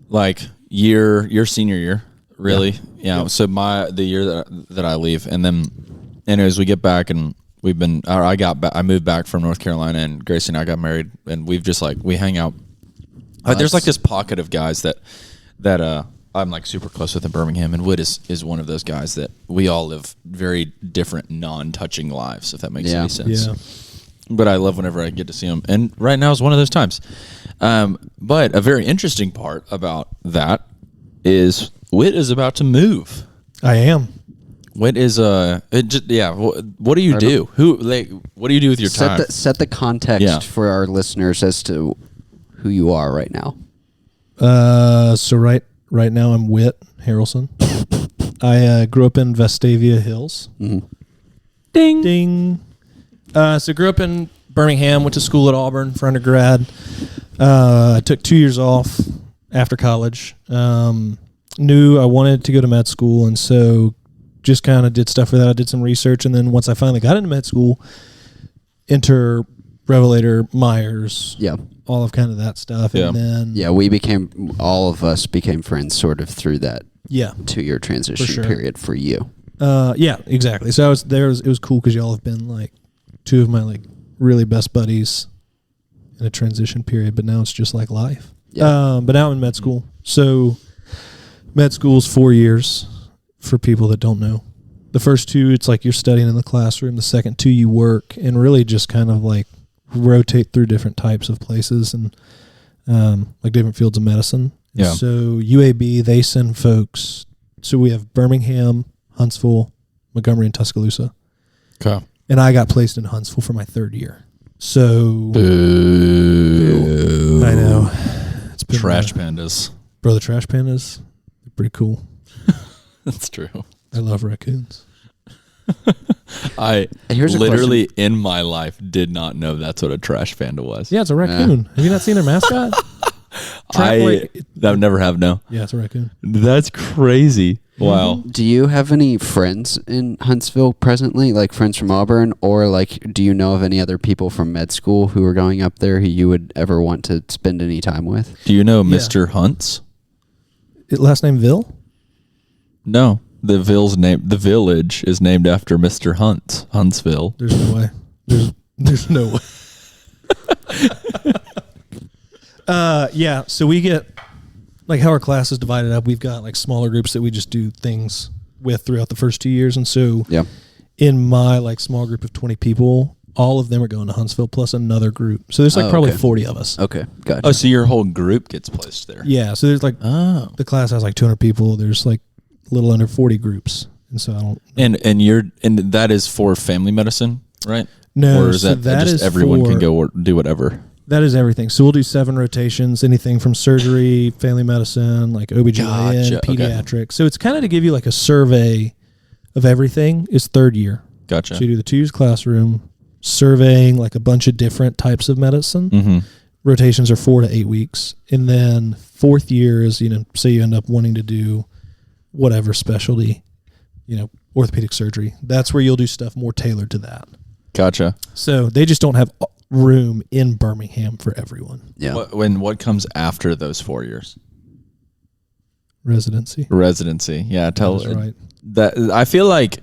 like your senior year, really? Yeah. So the year that I leave, and then anyways we get back, and I moved back from North Carolina, and Gracie and I got married, and we've just like we hang out. There's like this pocket of guys that I'm like super close with in Birmingham, and Whitt is one of those guys that we all live very different non-touching lives, if that makes any sense. Yeah. But I love whenever I get to see him, and right now is one of those times. But a very interesting part about that is Whitt is about to move. I am. Whitt is what do you do? What do you do with your time? Set the context for our listeners as to who you are right now. So right now I'm Whitt Harrelson. I grew up in Vestavia Hills. Mm-hmm. Ding ding. So grew up in Birmingham. Went to school at Auburn for undergrad. I took 2 years off after college. Knew I wanted to go to med school, and so just kind of did stuff for that. I did some research, and then once I finally got into med school, enter Revelator, Myres, all of kind of that stuff, and then all of us became friends sort of through that 2-year transition period for you. Yeah, exactly. So it was cool because y'all have been like two of my like really best buddies in a transition period, but now it's just like life. Yeah. But now I'm in med school. So med school's 4 years for people that don't know. The first 2, it's like you're studying in the classroom. The second 2, you work and really just kind of like rotate through different types of places and like different fields of medicine. Yeah. So UAB, they send folks. So we have Birmingham, Huntsville, Montgomery, and Tuscaloosa. Okay. And I got placed in Huntsville for my 3rd year. So Boo. I know. It's been Trash pandas. Bro, the trash pandas, they're pretty cool. That's true. I love raccoons. I Here's a literally in my life did not know that's what a trash panda was. Yeah, it's a raccoon. Have you not seen their mascot? I've never have, no. Yeah, it's a raccoon. That's crazy. Wow. Do you have any friends in Huntsville presently, like friends from Auburn, or like do you know of any other people from med school who are going up there who you would ever want to spend any time with? Do you know Mr. Hunts? Last name Ville? No. The village is named after Mr. Hunt, Huntsville. There's no way. There's no way. Yeah, so we get like how our class is divided up. We've got like smaller groups that we just do things with throughout the first 2 years, and so in my like small group of 20 people, all of them are going to Huntsville plus another group. So there's like probably 40 of us. Okay, gotcha. Oh, so your whole group gets placed there? Yeah, so there's like the class has like 200 people. There's like a little under 40 groups, and so I don't. And that is for family medicine, right? No, or is that just is everyone can go or do whatever? That is everything. So we'll do 7 rotations, anything from surgery, family medicine, like OBGYN, pediatrics. Okay. So it's kind of to give you like a survey of everything is 3rd year. Gotcha. So you do the 2 years classroom, surveying like a bunch of different types of medicine. Mm-hmm. Rotations are 4 to 8 weeks. And then 4th year is, say you end up wanting to do whatever specialty, orthopedic surgery. That's where you'll do stuff more tailored to that. Gotcha. So they just don't have room in Birmingham for everyone. Yeah. What comes after those 4 years? Residency. Yeah. That's right. That I feel like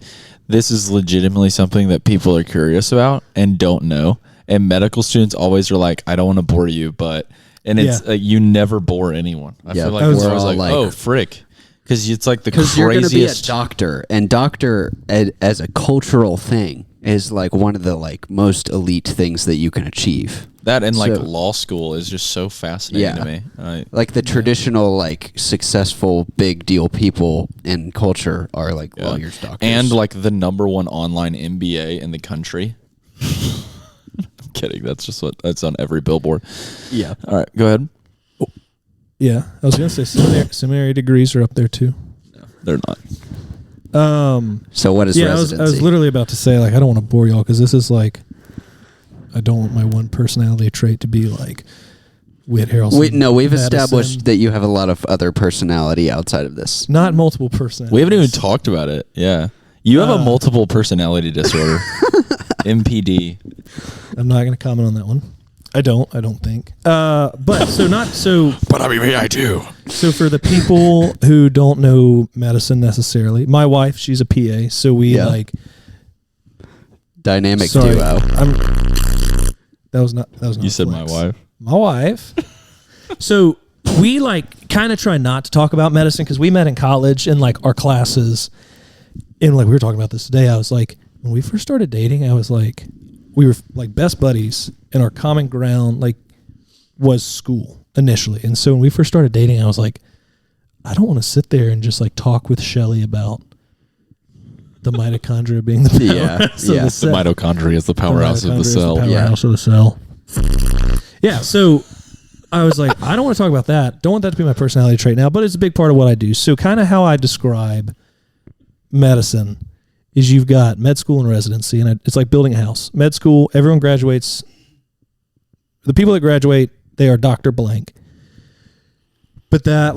this is legitimately something that people are curious about and don't know. And medical students always are like, I don't want to bore you, and it's you never bore anyone. I feel like we're always like, oh, frick. Because it's like the craziest. Because you're going to be a doctor, and doctor as a cultural thing is like one of the like most elite things that you can achieve. That and like law school is just so fascinating to me. Like the traditional like successful big deal people in culture are like lawyers, doctors, and like the number one online MBA in the country. I'm kidding. That's on every billboard. Yeah. All right, go ahead. Yeah, I was gonna say seminary degrees are up there too. No, they're not. So what is residency? I was literally about to say, like, I don't want to bore y'all because this is like, I don't want my one personality trait to be like Whitt Harrelson. We've established that you have a lot of other personality outside of this. Not multiple personalities. We haven't even talked about it. Yeah, you have a multiple personality disorder, MPD. I'm not going to comment on that one. I don't think. But I mean, I do. So for the people who don't know medicine necessarily, my wife, she's a PA, so we like dynamic duo. That was not. You said my wife. My wife. So we like kind of try not to talk about medicine because we met in college in like our classes, and like we were talking about this today. I was like, when we first started dating, I was like, we were like best buddies, and our common ground like was school initially. And so when we first started dating, I was like, I don't want to sit there and just like talk with Shelly about the mitochondria being the powerhouse of the cell. The mitochondria is the powerhouse of the cell. Powerhouse of the cell. Yeah. So I was like, I don't want to talk about that. Don't want that to be my personality trait now, but it's a big part of what I do. So kind of how I describe medicine is you've got med school and residency, and it's like building a house. Med school, everyone graduates. The people that graduate, they are Dr. Blank. But that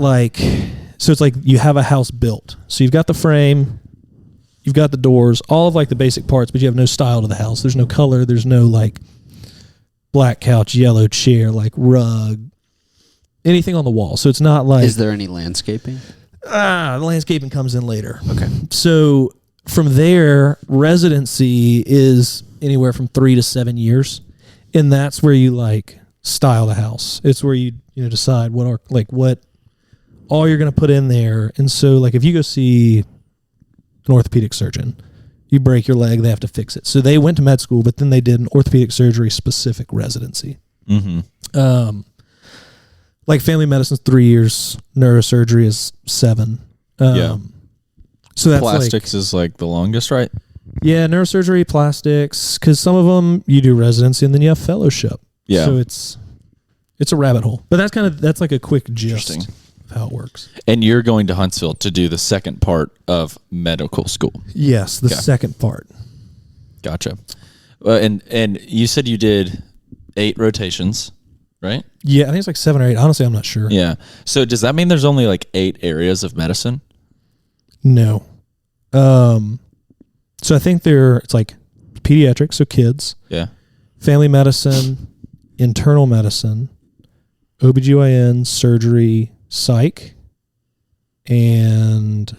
so it's like you have a house built. So you've got the frame, you've got the doors, all of like the basic parts, but you have no style to the house. There's no color. There's no like black couch, yellow chair, like rug, anything on the wall. So it's not like... Is there any landscaping? The landscaping comes in later. Okay. So from there, residency is anywhere from 3 to 7 years. And that's where you like style the house. It's where you decide what all you're going to put in there. And so like if you go see an orthopedic surgeon, you break your leg, they have to fix it. So they went to med school, but then they did an orthopedic surgery specific residency. Mm-hmm. Like family medicine's 3 years, neurosurgery is 7. So that's plastics is like the longest, right? Yeah, neurosurgery, plastics, because some of them you do residency and then you have fellowship. Yeah. So it's a rabbit hole. But that's like a quick gist of how it works. And you're going to Huntsville to do the second part of medical school. Yes, the second part. Gotcha. And you said you did 8 rotations, right? Yeah, I think it's like 7 or 8. Honestly, I'm not sure. Yeah. So does that mean there's only like 8 areas of medicine? No. So I think it's like pediatrics, so kids. Yeah. Family medicine, internal medicine, OBGYN, surgery, psych, and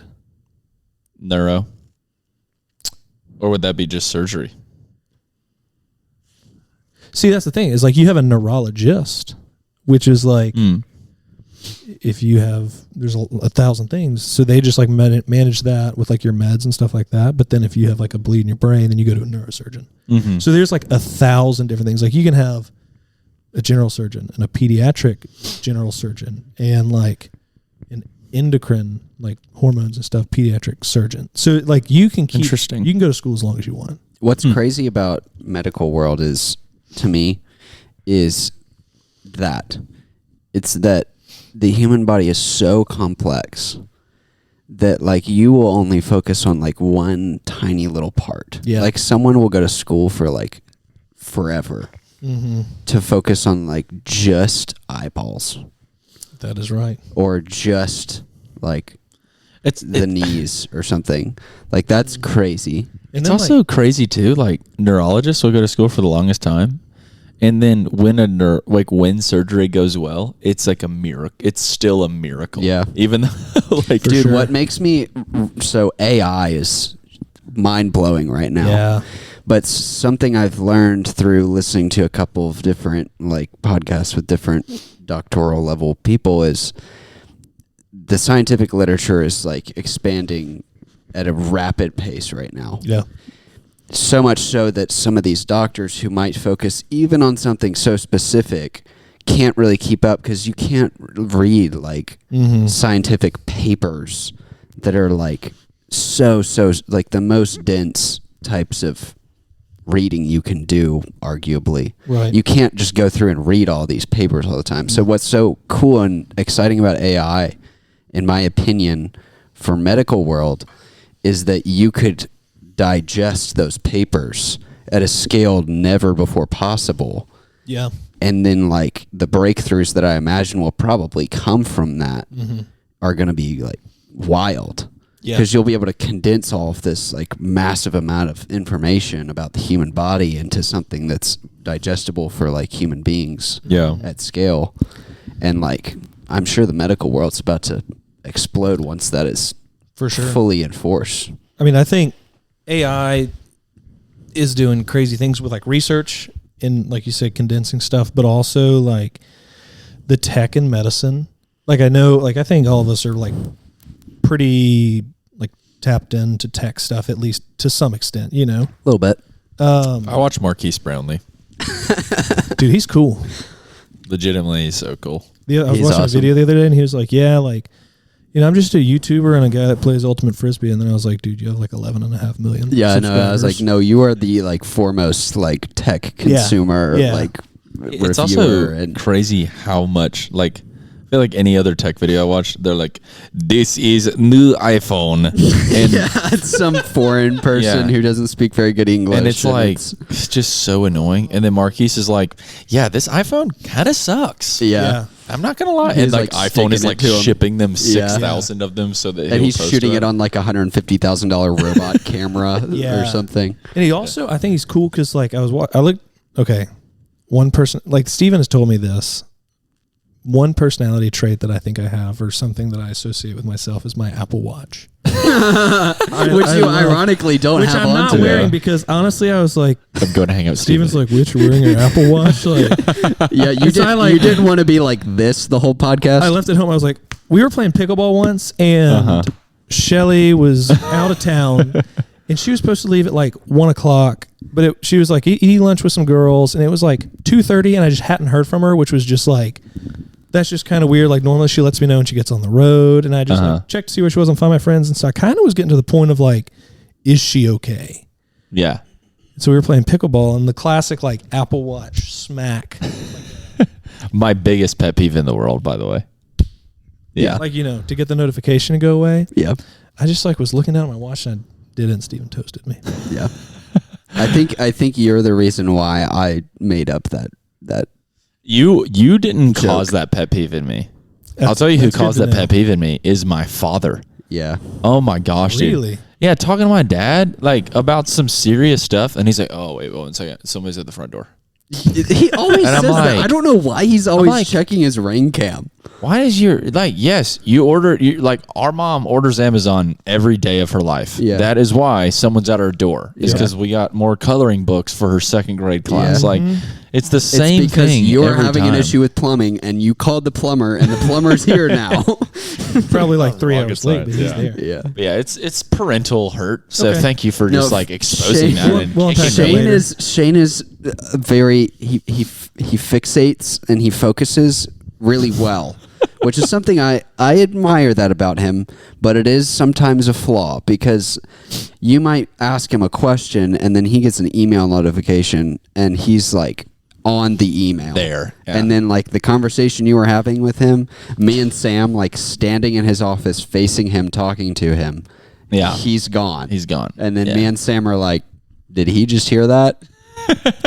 neuro. Or would that be just surgery? See, that's the thing, is like you have a neurologist, which is like if you have, there's 1,000 things. So they just like manage that with like your meds and stuff like that. But then if you have like a bleed in your brain, then you go to a neurosurgeon. Mm-hmm. So there's like 1,000 different things. Like you can have a general surgeon and a pediatric general surgeon and like an endocrine, like hormones and stuff, pediatric surgeon. So like you can keep, Interesting. You can go to school as long as you want. What's crazy about medical world is, to me, is that it's that the human body is so complex that like you will only focus on like one tiny little part. Yeah. Like someone will go to school for like forever to focus on like just eyeballs. That is right. Or just like the knees or something. Like that's crazy. It's also crazy too. Like neurologists will go to school for the longest time, and then when surgery goes well, it's like a miracle. It's still a miracle. Yeah. Even though, like, dude, what makes me so AI is mind blowing right now. Yeah. But something I've learned through listening to a couple of different like podcasts with different doctoral level people is the scientific literature is like expanding at a rapid pace right now. Yeah. so much so that some of these doctors who might focus even on something so specific can't really keep up because you can't read like scientific papers that are like so like the most dense types of reading you can do, arguably. Right. You can't just go through and read all these papers all the time. So what's so cool and exciting about AI, in my opinion, for medical world, is that you could digest those papers at a scale never before possible. Yeah. And then like the breakthroughs that I imagine will probably come from that are going to be like wild. Yeah. Because you'll be able to condense all of this like massive amount of information about the human body into something that's digestible for like human beings at scale. And like, I'm sure the medical world's about to explode once that is for sure fully in force. I mean, I think AI is doing crazy things with like research and like you said, condensing stuff, but also like the tech in medicine. Like I know, like I think all of us are like pretty like tapped into tech stuff, at least to some extent, you know? A little bit. I watch Marquise Brownlee. Dude, he's cool. Legitimately, he's so cool. I was He's watching awesome. a video the other day and he was like, yeah, like, you know, I'm just a YouTuber and a guy that plays Ultimate Frisbee. And then I was like, dude, you have like 11.5 million. Yeah, I know. I was like, subscribers. no, you are the like foremost like tech consumer, Yeah. like It's reviewer also and crazy how much, like, I feel like any other tech video I watch, they're like, this is new iPhone. And, yeah, it's some foreign person Yeah. who doesn't speak very good English. and it's like, it's just so annoying. And then Marquise is like, yeah, this iPhone kind of sucks. yeah. I'm not going to lie. He's, And like like, iPhone is sticking like it to him. shipping them Yeah. 6,000 of them so that And he'll he's post shooting to it on like $150,000 robot camera Yeah. or something. And he also, I think he's cool because like I looked, okay, one person, like Stephen has told me this, one personality trait that I think I have or something that I associate with myself is my Apple Watch. Which you ironically don't Which have I'm on not today. wearing because honestly I was like, I'm going to hang out with Stephen's Steven. like, Whit, you're wearing your Apple Watch? Like, Yeah, you So I, like- you didn't want to be like this the whole podcast. I left it home. I was like, we were playing pickleball once and Shelly was out of town and she was supposed to leave at like 1 o'clock, but she was like eating lunch with some girls and it was like 2:30 and I just hadn't heard from her, which was just like, that's just kind of weird. Like normally she lets me know when she gets on the road and I just like, checked to see where she was and find my friends. And so I kind of was getting to the point of like, is she okay? Yeah. So we were playing pickleball and the classic like Apple Watch smack. My biggest pet peeve in the world, by the way. Yeah. Like, you know, to get the notification to go away. Yeah, I just like was looking down at my watch and I did it and Steven toasted me. yeah. I think you're the reason why I made up that. You didn't cause that pet peeve in me. I'll tell you who That's good caused to that know. pet peeve in me is my father. Yeah, Oh my gosh, dude. Really? Yeah, talking to my dad like about some serious stuff, and he's like, "Oh wait, 1 second, somebody's at the front door." he always And I'm says that. like- I don't know why he's always like- checking his ring cam. Why is your like? Yes, you like our mom orders Amazon every day of her life. Yeah. That is why someone's at our door. Is Yeah. because we got more coloring books for her second grade class. Yeah. Like, it's the same It's because thing. you're every having time. an issue with plumbing and you called the plumber and the plumber's here now. Probably like 3 Rocket hours late, but science, he's yeah. there. Yeah. But yeah, it's parental hurt. So Okay. thank you for No, just like exposing Shane- that. And We'll kicking unpack that me. later. Shane is very he fixates and he focuses really well, which is something I admire that about him, but it is sometimes a flaw because you might ask him a question and then he gets an email notification and he's like on the email There, yeah. and then like the conversation you were having with him, me and Sam like standing in his office facing him talking to him, Yeah. he's gone. He's gone. And then Yeah. me and Sam are like, did he just hear that?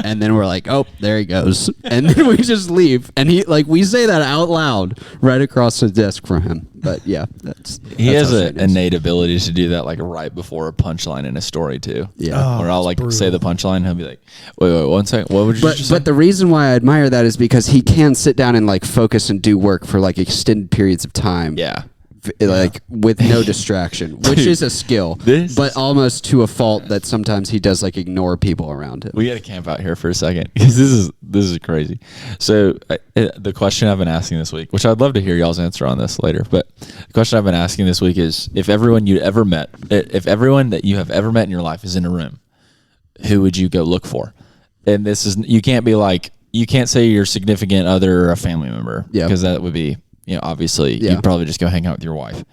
And then we're like, oh, there he goes. And then we just leave. And he like we say that out loud right across the desk from him. But yeah, He that's has how an Shane is. innate ability to do that like right before a punchline in a story too. Yeah. Oh, Where I'll like that's say the punchline and he'll be like, wait, 1 second. What would you just say? But the reason why I admire that is because he can sit down and like focus and do work for like extended periods of time. Yeah. Like with no distraction, which Dude, is a skill, this but is- almost to a fault that sometimes he does like ignore people around him. We got to camp out here for a second because this is crazy. So the question I've been asking this week, which I'd love to hear y'all's answer on this later, but the question I've been asking this week is if everyone that you have ever met in your life is in a room, who would you go look for? And this is, you can't be like, you can't say your significant other or a family member, because that would be, obviously you'd probably just go hang out with your wife.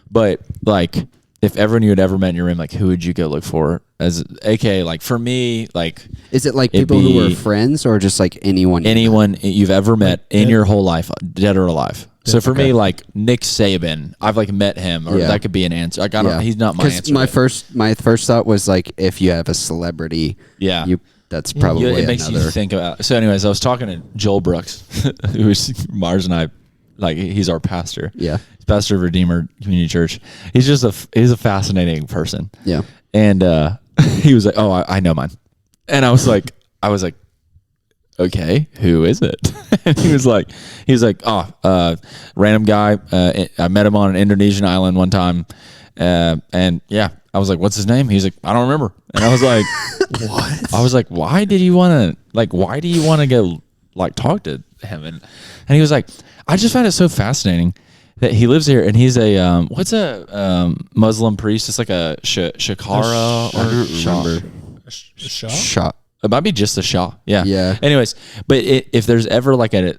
But like, if everyone you had ever met in your room, like, who would you go look for? As AKA, like, for me, like, is it like people who are friends or just like anyone you've ever met in your whole life, dead or alive? So for me, like Nick Saban, I've like met him, or that could be an answer. Like, I don't, he's not my answer. My first thought was like, if you have a celebrity, that's probably it makes you think about. So, anyways, I was talking to Joel Brooks, who is Myres and I, like, he's our pastor. Yeah, he's pastor of Redeemer Community Church. He's a fascinating person. Yeah, and he was like, "Oh, I know mine," and I was like, okay, who is it? And he was like, random guy. I met him on an Indonesian island one time. And yeah, I was like, what's his name? He's like, I don't remember. And I was like, what? I was like, why do you want to go like talk to him? And he was like, I just found it so fascinating that he lives here and he's a, what's a Muslim priest? It's like a shakara or Shah. It might be just the Shah. Yeah. Yeah. Anyways, but if there's ever like a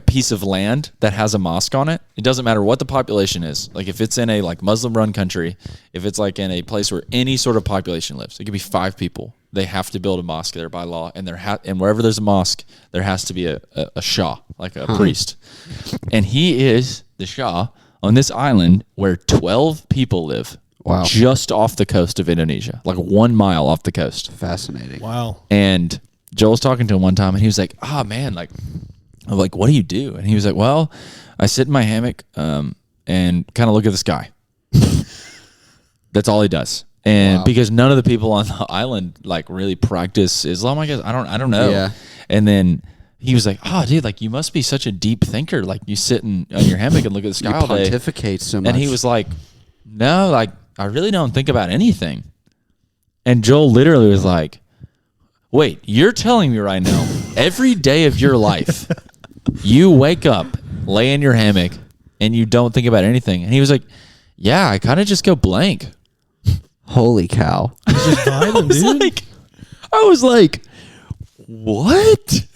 piece of land that has a mosque on it, it doesn't matter what the population is. Like if it's in a like Muslim run country, if it's like in a place where any sort of population lives, it could be 5 people. They have to build a mosque there by law, and and wherever there's a mosque, there has to be a Shah, like a priest. And he is the Shah on this island where 12 people live. Wow. Just off the coast of Indonesia, like 1 mile off the coast. Fascinating. Wow. And Joel was talking to him one time, and he was like, man, like, I'm like, what do you do? And he was like, well, I sit in my hammock and kind of look at the sky. That's all he does. And because none of the people on the island like really practice Islam, I guess. I don't know. Yeah. And then he was like, oh, dude, like, you must be such a deep thinker. Like, you sit on your hammock and look at the sky all day. You pontificate so much. And he was like, no, like, I really don't think about anything. And Joel literally was like, wait, you're telling me right now, every day of your life, you wake up, lay in your hammock, and you don't think about anything? And he was like, yeah, I kind of just go blank. Holy cow. I was like, what?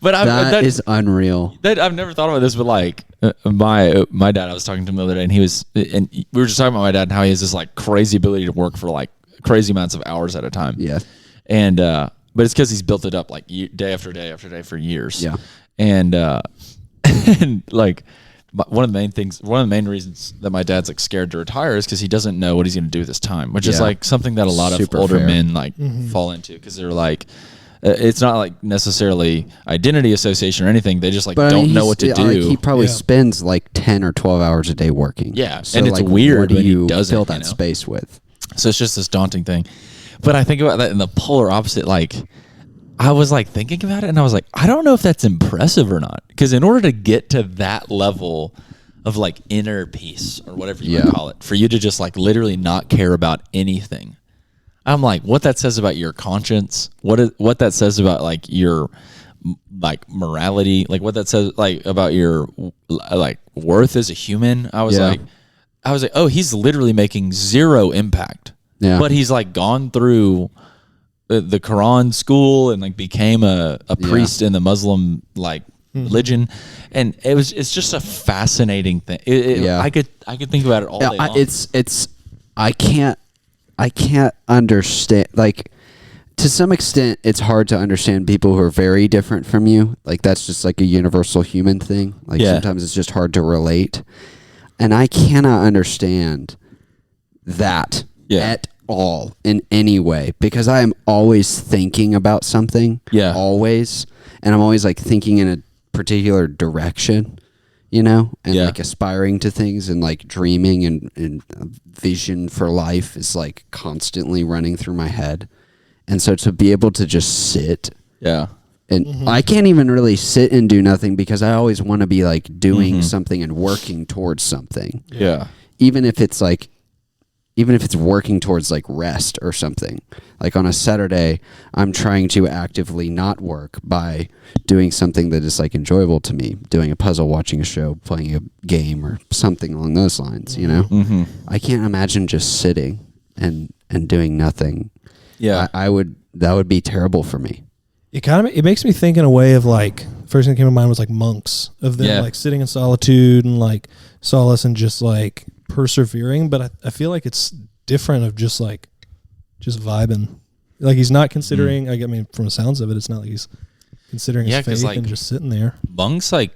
But that is unreal. I've never thought about this, but like my dad, I was talking to him the other day, and we were just talking about my dad and how he has this like crazy ability to work for like crazy amounts of hours at a time. Yeah. And but it's because he's built it up like day after day after day for years. Yeah. And and like one of the main reasons that my dad's like scared to retire is because he doesn't know what he's going to do with his time, which is like something that a lot of older men like fall into, because they're like, it's not like necessarily identity association or anything. They just like don't know what to do. Like he probably spends like 10 or 12 hours a day working. Yeah. So and it's like, weird when he doesn't fill that space with. So it's just this daunting thing. But I think about that in the polar opposite. Like, I was like thinking about it, and I was like, I don't know if that's impressive or not. Because in order to get to that level of like inner peace or whatever you want to call it, for you to just like literally not care about anything, I'm like, what that says about your conscience, what that says about like your like morality, like what that says like about your like worth as a human. I was like, oh, he's literally making zero impact. Yeah. But he's like gone through the Quran school and like became a priest in the Muslim like religion, and it's just a fascinating thing. I could think about it all day long. I can't understand, like, to some extent it's hard to understand people who are very different from you. Like, that's just like a universal human thing. Like sometimes it's just hard to relate, and I cannot understand that at all in any way, because I am always thinking about something. Always. And I'm always like thinking in a particular direction, you know, and like aspiring to things, and like dreaming and vision for life is like constantly running through my head. And so to be able to just sit, and I can't even really sit and do nothing, because I always want to be like doing something and working towards something. Even if it's working towards like rest or something. Like on a Saturday, I'm trying to actively not work by doing something that is like enjoyable to me, doing a puzzle, watching a show, playing a game, or something along those lines, you know? I can't imagine just sitting and and doing nothing. Yeah. That would be terrible for me. It makes me think in a way of like, first thing that came to mind was like monks, of them like sitting in solitude and like solace and just like persevering. But I feel like it's different of just vibing. Like he's not considering, I mean, from the sounds of it, it's not like he's considering his faith and just sitting there. Monks like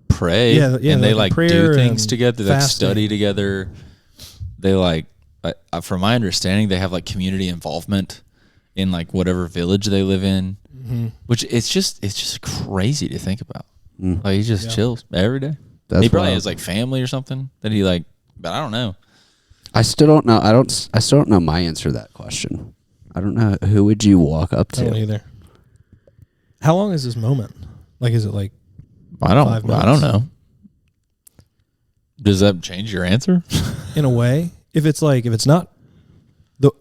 pray and they like do things together. They like study together. They like, from my understanding, they have like community involvement in like whatever village they live in, which it's just crazy to think about. Like he just chills every day. He probably has like family or something that he like, but I don't know. I still don't know. I still don't know my answer to that question. I don't know. Who would you walk up to? I don't either. How long is this moment? Like, is it like I don't know. Does that change your answer? In a way, if it's not,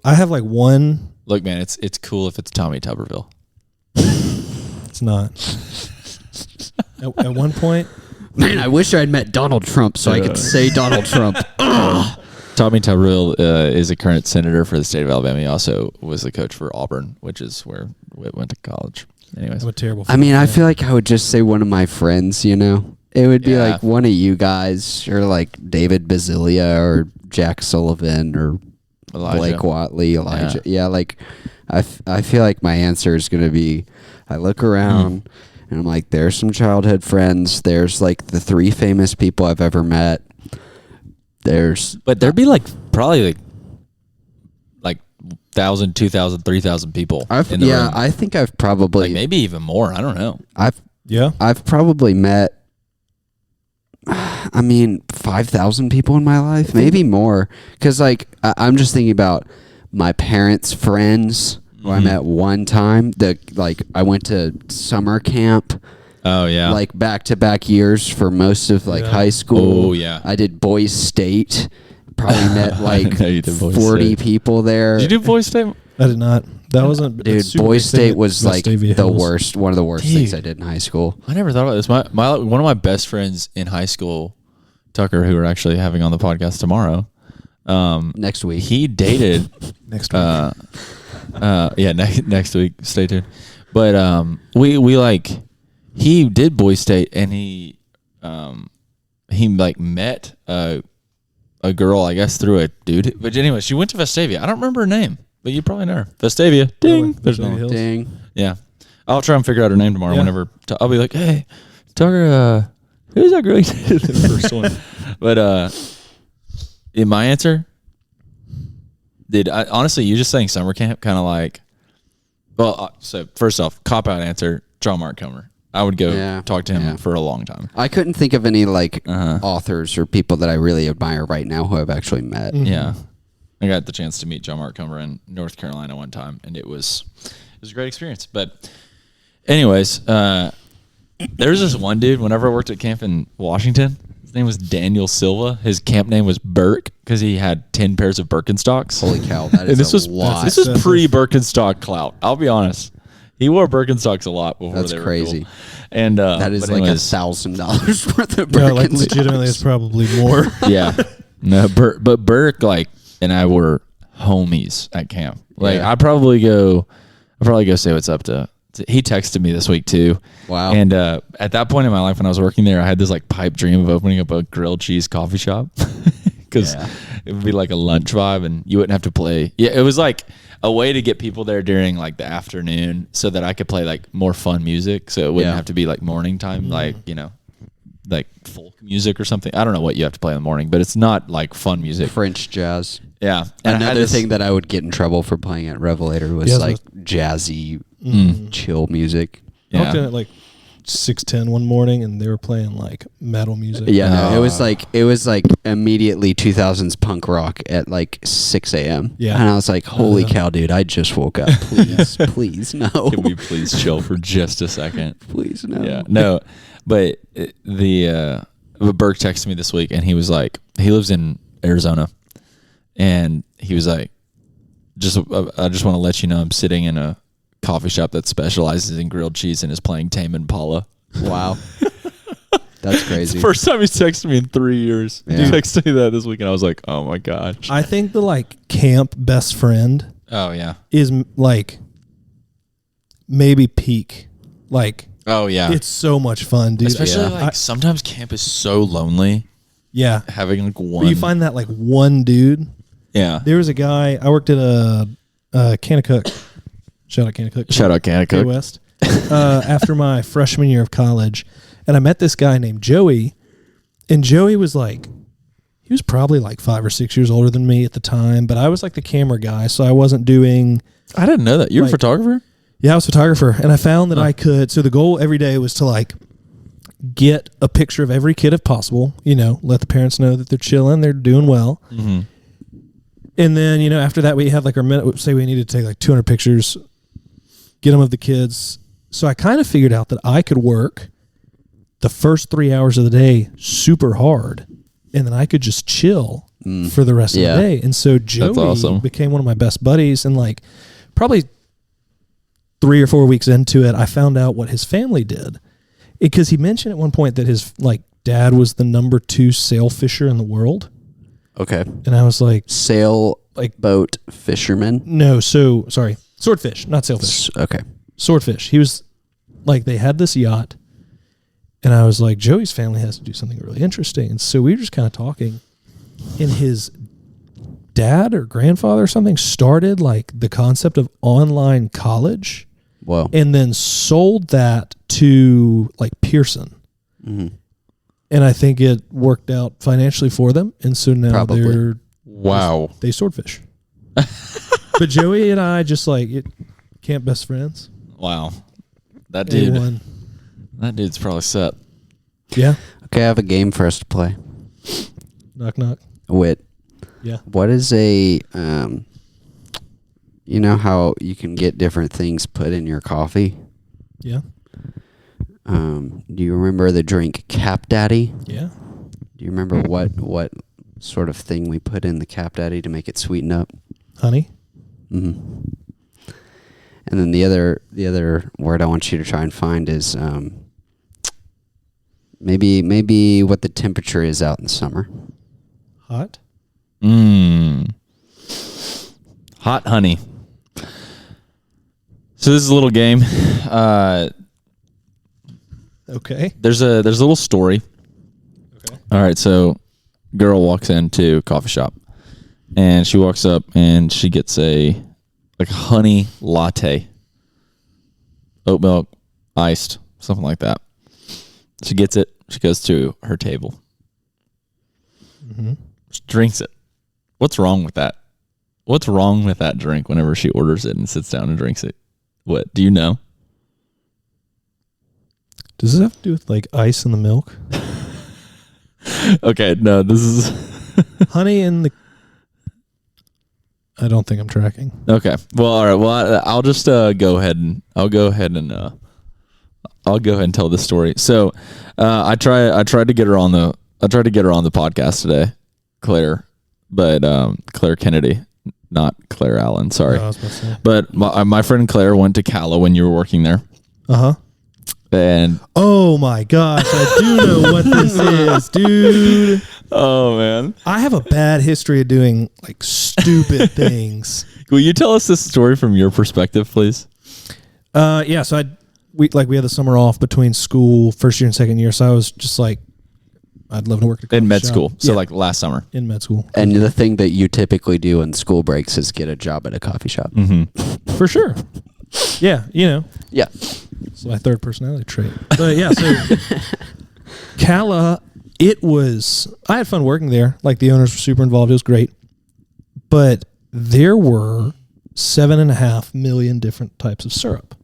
I have like one. Look, man, it's cool if it's Tommy Tuberville. It's not. At one point, man, I wish I'd met Donald Trump so I could say Donald Trump. Tommy Tuberville is a current senator for the state of Alabama. He also was the coach for Auburn, which is where Whitt went to college. Anyways, what terrible. I mean, I feel like I would just say one of my friends. You know, it would be like one of you guys, or like David Bazilia, or Jack Sullivan, or Elijah. Blake Watley, Elijah. Yeah, like I feel like my answer is going to be, I look around and I'm like, there's some childhood friends. There's like the 3 famous people I've ever met. But there'd be like probably like 1,000, 2,000, 3,000 people in the room. I think I've probably like maybe even more. I don't know. I've probably met 5,000 people in my life, maybe more. Because like I'm just thinking about my parents' friends who I met one time. I went to summer camp. Oh yeah, like back-to-back years for most of high school. Oh yeah, I did Boys State. Probably met like 40 people there. Did you do Boys State? I did not. That wasn't. Dude, Boys State was like the worst. One of the worst things I did in high school. I never thought about this. One of my best friends in high school, Tucker, who we're actually having on the podcast tomorrow. Next week. He dated next week. Next week. Stay tuned. But we like. He did Boys State, and he like met a girl, I guess, through a dude. But anyway, she went to Vestavia. I don't remember her name, but you probably know her. Vestavia. Ding. There's no Hills. Ding. Yeah, I'll try and figure out her name tomorrow. Whenever I'll be like, hey, Tucker, who's that girl? The first one. But in my answer, honestly, you just saying summer camp, kind of like. Well, so first off, cop out answer, John Mark Comer. I would go talk to him for a long time. I couldn't think of any authors or people that I really admire right now who I've actually met. Yeah, I got the chance to meet John Mark Comer in North Carolina one time, and it was a great experience. But anyways, there was this one dude. Whenever I worked at camp in Washington, his name was Daniel Silva. His camp name was Burke because he had 10 pairs of Birkenstocks. Holy cow, that is a lot. This is pre-Birkenstock clout. I'll be honest. He wore Birkenstocks a lot before That's they were crazy. Cool. And that is like $1,000 worth of Birkenstocks. No, like legitimately, it's probably more. Yeah, no, but Burke and I were homies at camp. Like I'd probably go say what's up to. He texted me this week too. Wow. And at that point in my life when I was working there, I had this like pipe dream of opening up a grilled cheese coffee shop because it would be like a lunch vibe and you wouldn't have to play. Yeah, it was like a way to get people there during like the afternoon so that I could play like more fun music. So it wouldn't have to be like morning time, like, like folk music or something. I don't know what you have to play in the morning, but it's not like fun music. French jazz. Yeah. And another thing that I would get in trouble for playing at Revelator was like jazzy, chill music. I walked in at like 6:10 one morning and they were playing like metal music. Yeah, no, it was like immediately 2000s punk rock at like 6 a.m. Yeah. And I was like, holy cow, dude, I just woke up. Please, no. Can we please chill for just a second? Please, no. Yeah, no. But Burke texted me this week and he was like, he lives in Arizona. And he was like, I just want to let you know I'm sitting in a coffee shop that specializes in grilled cheese and is playing Tame Impala. Wow. That's crazy. First time he's texted me in 3 years. Yeah. He texted me that this weekend. I was like, oh my gosh. I think the like camp best friend Oh yeah. is like maybe peak. Like, Oh yeah. it's so much fun, dude. Especially Yeah. like sometimes camp is so lonely. Yeah. Having like one. But you find that like one dude. Yeah. There was a guy, I worked at a Kanakuk. Shout out Kanakuk. Shout out Kanakuk. West. After my freshman year of college. And I met this guy named Joey. And Joey was like, he was probably like 5 or 6 years older than me at the time. But I was like the camera guy. So I wasn't doing. I didn't know that. You're a photographer? Yeah, I was a photographer. And I found that I could. So the goal every day was to like get a picture of every kid if possible. You know, let the parents know that they're chilling, they're doing well. Mm-hmm. And then, you know, after that, we had like our minute, say we needed to take like 200 pictures, get them of the kids. So I kind of figured out that I could work the first 3 hours of the day super hard, and then I could just chill for the rest of the day. And so Joey became one of my best buddies. And like probably 3 or 4 weeks into it, I found out what his family did. Because he mentioned at one point that his like dad was the number 2 sail fisher in the world. Okay. And I was like, boat fisherman? No, so sorry. Swordfish, not sailfish. Okay. Swordfish. He was like, they had this yacht, and I was like, Joey's family has to do something really interesting. And so we were just kind of talking, and his dad or grandfather or something started like the concept of online college. Whoa. And then sold that to like Pearson. Mm-hmm. And I think it worked out financially for them. And so now they swordfish. But Joey and I just like camp best friends. Wow. That dude. A1. That dude's probably set. Yeah. Okay, I have a game for us to play. Knock, knock. Whit. Yeah. What is a, you know how you can get different things put in your coffee? Yeah. Do you remember the drink Cap Daddy? Yeah. Do you remember what sort of thing we put in the Cap Daddy to make it sweeten up? Honey. Mm-hmm. And then the other word I want you to try and find is maybe what the temperature is out in the summer. Hot. Hot honey. So this is a little game. Okay. There's a little story. Okay. All right, so girl walks into a coffee shop, and she walks up and she gets a honey latte, oat milk, iced, something like that. She gets it. She goes to her table. Mm-hmm. She drinks it. What's wrong with that? What's wrong with that drink whenever she orders it and sits down and drinks it? What? Do you know? Does this have to do with like ice in the milk? Okay, no, this is honey in the. I don't think I'm tracking. Okay. Well, all right. Well, I'll just go ahead and I'll go ahead and tell this story. So, I tried to get her on the podcast today, Claire, but Claire Kennedy, not Claire Allen. Sorry. No, I was about to say. But my friend Claire went to Cala when you were working there. Uh-huh. And oh my gosh, I do know what this is, dude. Oh man, I have a bad history of doing like stupid things. Will you tell us this story from your perspective, please? Yeah. So we had the summer off between school, first year and second year. So I was just like, I'd love to work at a in med shop. school. So yeah. like last summer In med school. And the thing that you typically do in school breaks is get a job at a coffee shop. Mm-hmm. For sure. Yeah, you know. Yeah. It's my third personality trait. But yeah, so Cala, I had fun working there. Like the owners were super involved. It was great. But there were 7.5 million different types of syrup.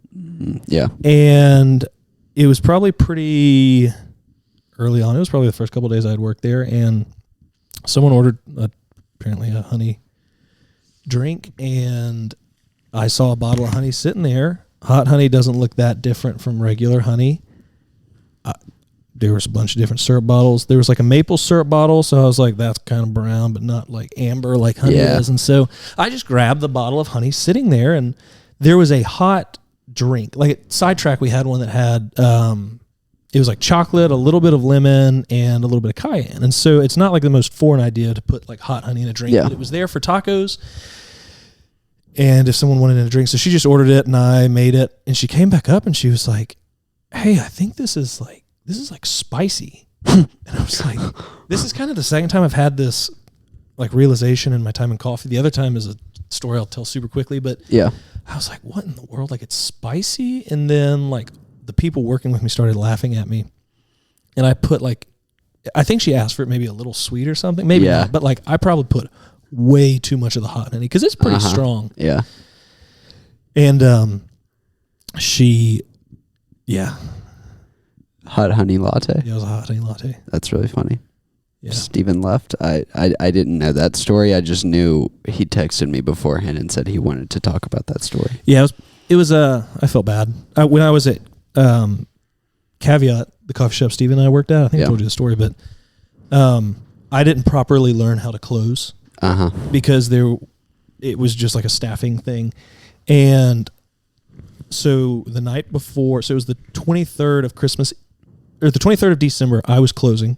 Yeah. And it was probably pretty early on. It was probably the first couple of days I had worked there. And someone ordered apparently a honey drink. And I saw a bottle of honey sitting there. Hot honey doesn't look that different from regular honey. There was a bunch of different syrup bottles. There was like a maple syrup bottle, so I was like, that's kind of brown, but not like amber like honey is. And so I just grabbed the bottle of honey sitting there, and there was a hot drink. Like at Sidetrack, we had one that had it was like chocolate, a little bit of lemon, and a little bit of cayenne. And so it's not like the most foreign idea to put like hot honey in a drink, but it was there for tacos. And if someone wanted a drink, so she just ordered it and I made it. And she came back up and she was like, "Hey, I think this is like spicy." And I was like, this is kind of the second time I've had this like realization in my time in coffee. The other time is a story I'll tell super quickly, but I was like, what in the world? Like, it's spicy. And then like the people working with me started laughing at me. And I put like, I think she asked for it maybe a little sweet or something. Maybe not, but like I probably put way too much of the hot honey because it's pretty strong. Yeah. And hot honey latte. Yeah, it was a hot honey latte. That's really funny. Yeah. Stephen left. I didn't know that story. I just knew he texted me beforehand and said he wanted to talk about that story. Yeah, it was I felt bad. When I was at Caveat, the coffee shop Stephen and I worked at, I think I told you the story, but I didn't properly learn how to close because it was just like a staffing thing. And so the night before, so it was the 23rd of Christmas, or the 23rd of December, I was closing.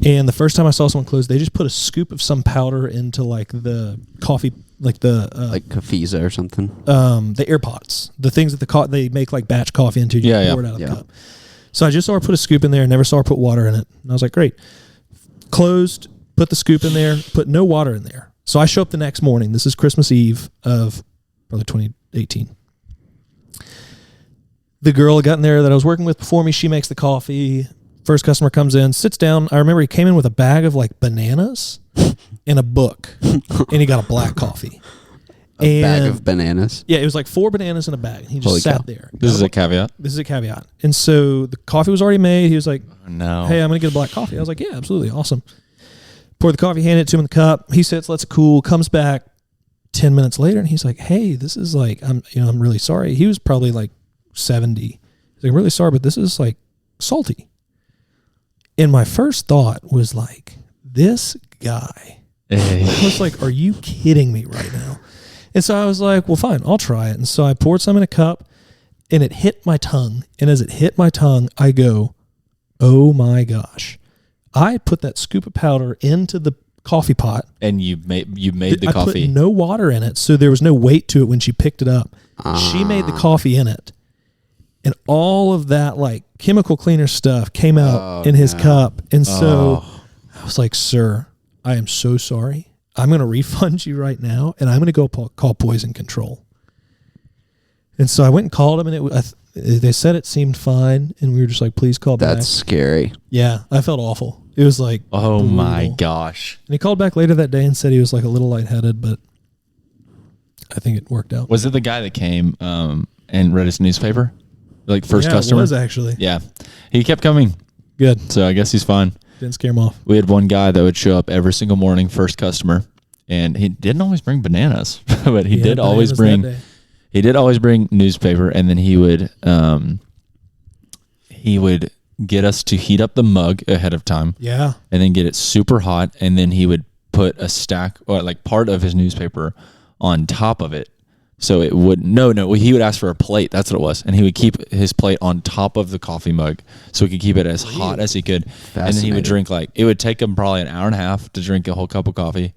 And the first time I saw someone close, they just put a scoop of some powder into like the coffee, like the like Cafeza or something. The air pots, the things that they make like batch coffee into. You pour it out of the cup. So I just saw her put a scoop in there. Never saw her put water in it. And I was like, great. Closed. Put the scoop in there. Put no water in there. So I show up the next morning. This is Christmas Eve of probably 2018. The girl got in there that I was working with before me. She makes the coffee. First customer comes in, sits down. I remember he came in with a bag of like bananas and a book, and he got a black coffee. A bag of bananas? Yeah, it was like 4 bananas in a bag. He just sat there. This is a caveat? This is a caveat. And so the coffee was already made. He was like, "Oh, no. Hey, I'm going to get a black coffee." I was like, yeah, absolutely. Awesome. Pour the coffee, hand it to him in the cup. He sits, lets it cool, comes back 10 minutes later, and he's like, "Hey, this is like, I'm really sorry." He was probably like 70. He's like, "I'm really sorry, but this is like salty." And my first thought was like, this guy. I was like, are you kidding me right now? And so I was like, well, fine, I'll try it. And so I poured some in a cup, and it hit my tongue. And as it hit my tongue, I go, oh my gosh. I put that scoop of powder into the coffee pot. And you made the coffee. I put no water in it, so there was no weight to it when she picked it up. She made the coffee in it. And all of that like chemical cleaner stuff came out in his cup. And so I was like, "Sir, I am so sorry. I'm going to refund you right now, and I'm going to go call poison control." And so I went and called him, and they said it seemed fine, and we were just like, "Please call back." That's scary. Yeah, I felt awful. It was like, oh brutal. my gosh. And he called back later that day and said he was like a little lightheaded, but I think it worked out. Was it the guy that came and read his newspaper? Like first customer? It was actually. Yeah. He kept coming. Good. So I guess he's fine. Didn't scare him off. We had one guy that would show up every single morning, first customer, and he didn't always bring bananas, but he did always bring newspaper, and then he would get us to heat up the mug ahead of time. Yeah. And then get it super hot, and then he would put a stack or like part of his newspaper on top of it. So it would he would ask for a plate. That's what it was, and he would keep his plate on top of the coffee mug so he could keep it as hot as he could. And then he would drink it would take him probably an hour and a half to drink a whole cup of coffee.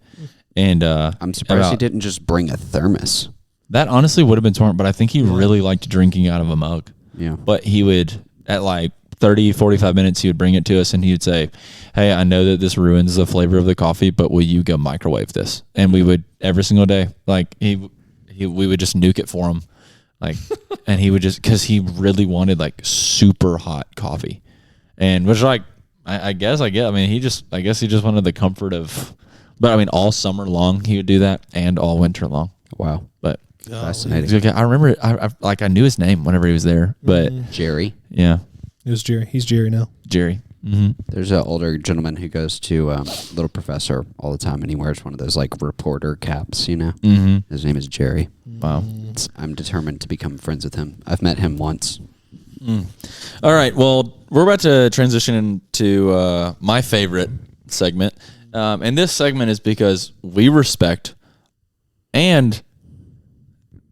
And I'm surprised he didn't just bring a thermos. That honestly would have been smart, but I think he really liked drinking out of a mug. Yeah. But he would at like 30, 45 minutes, he would bring it to us and he would say, "Hey, I know that this ruins the flavor of the coffee, but will you go microwave this?" And we would every single day, like we would just nuke it for him, like, and he would just because he really wanted like super hot coffee, and which like I guess I get. I mean, I guess he just wanted the comfort of, but I mean, all summer long he would do that, and all winter long. Wow, but fascinating. I remember I knew his name whenever he was there, but Jerry. Yeah, it was Jerry. He's Jerry now. Jerry. Mm-hmm. There's an older gentleman who goes to Little Professor all the time, and he wears one of those like reporter caps, you know. Mm-hmm. His name is Jerry. Wow. I'm determined to become friends with him. I've met him once. All right. Well, we're about to transition into my favorite segment, and this segment is because we respect and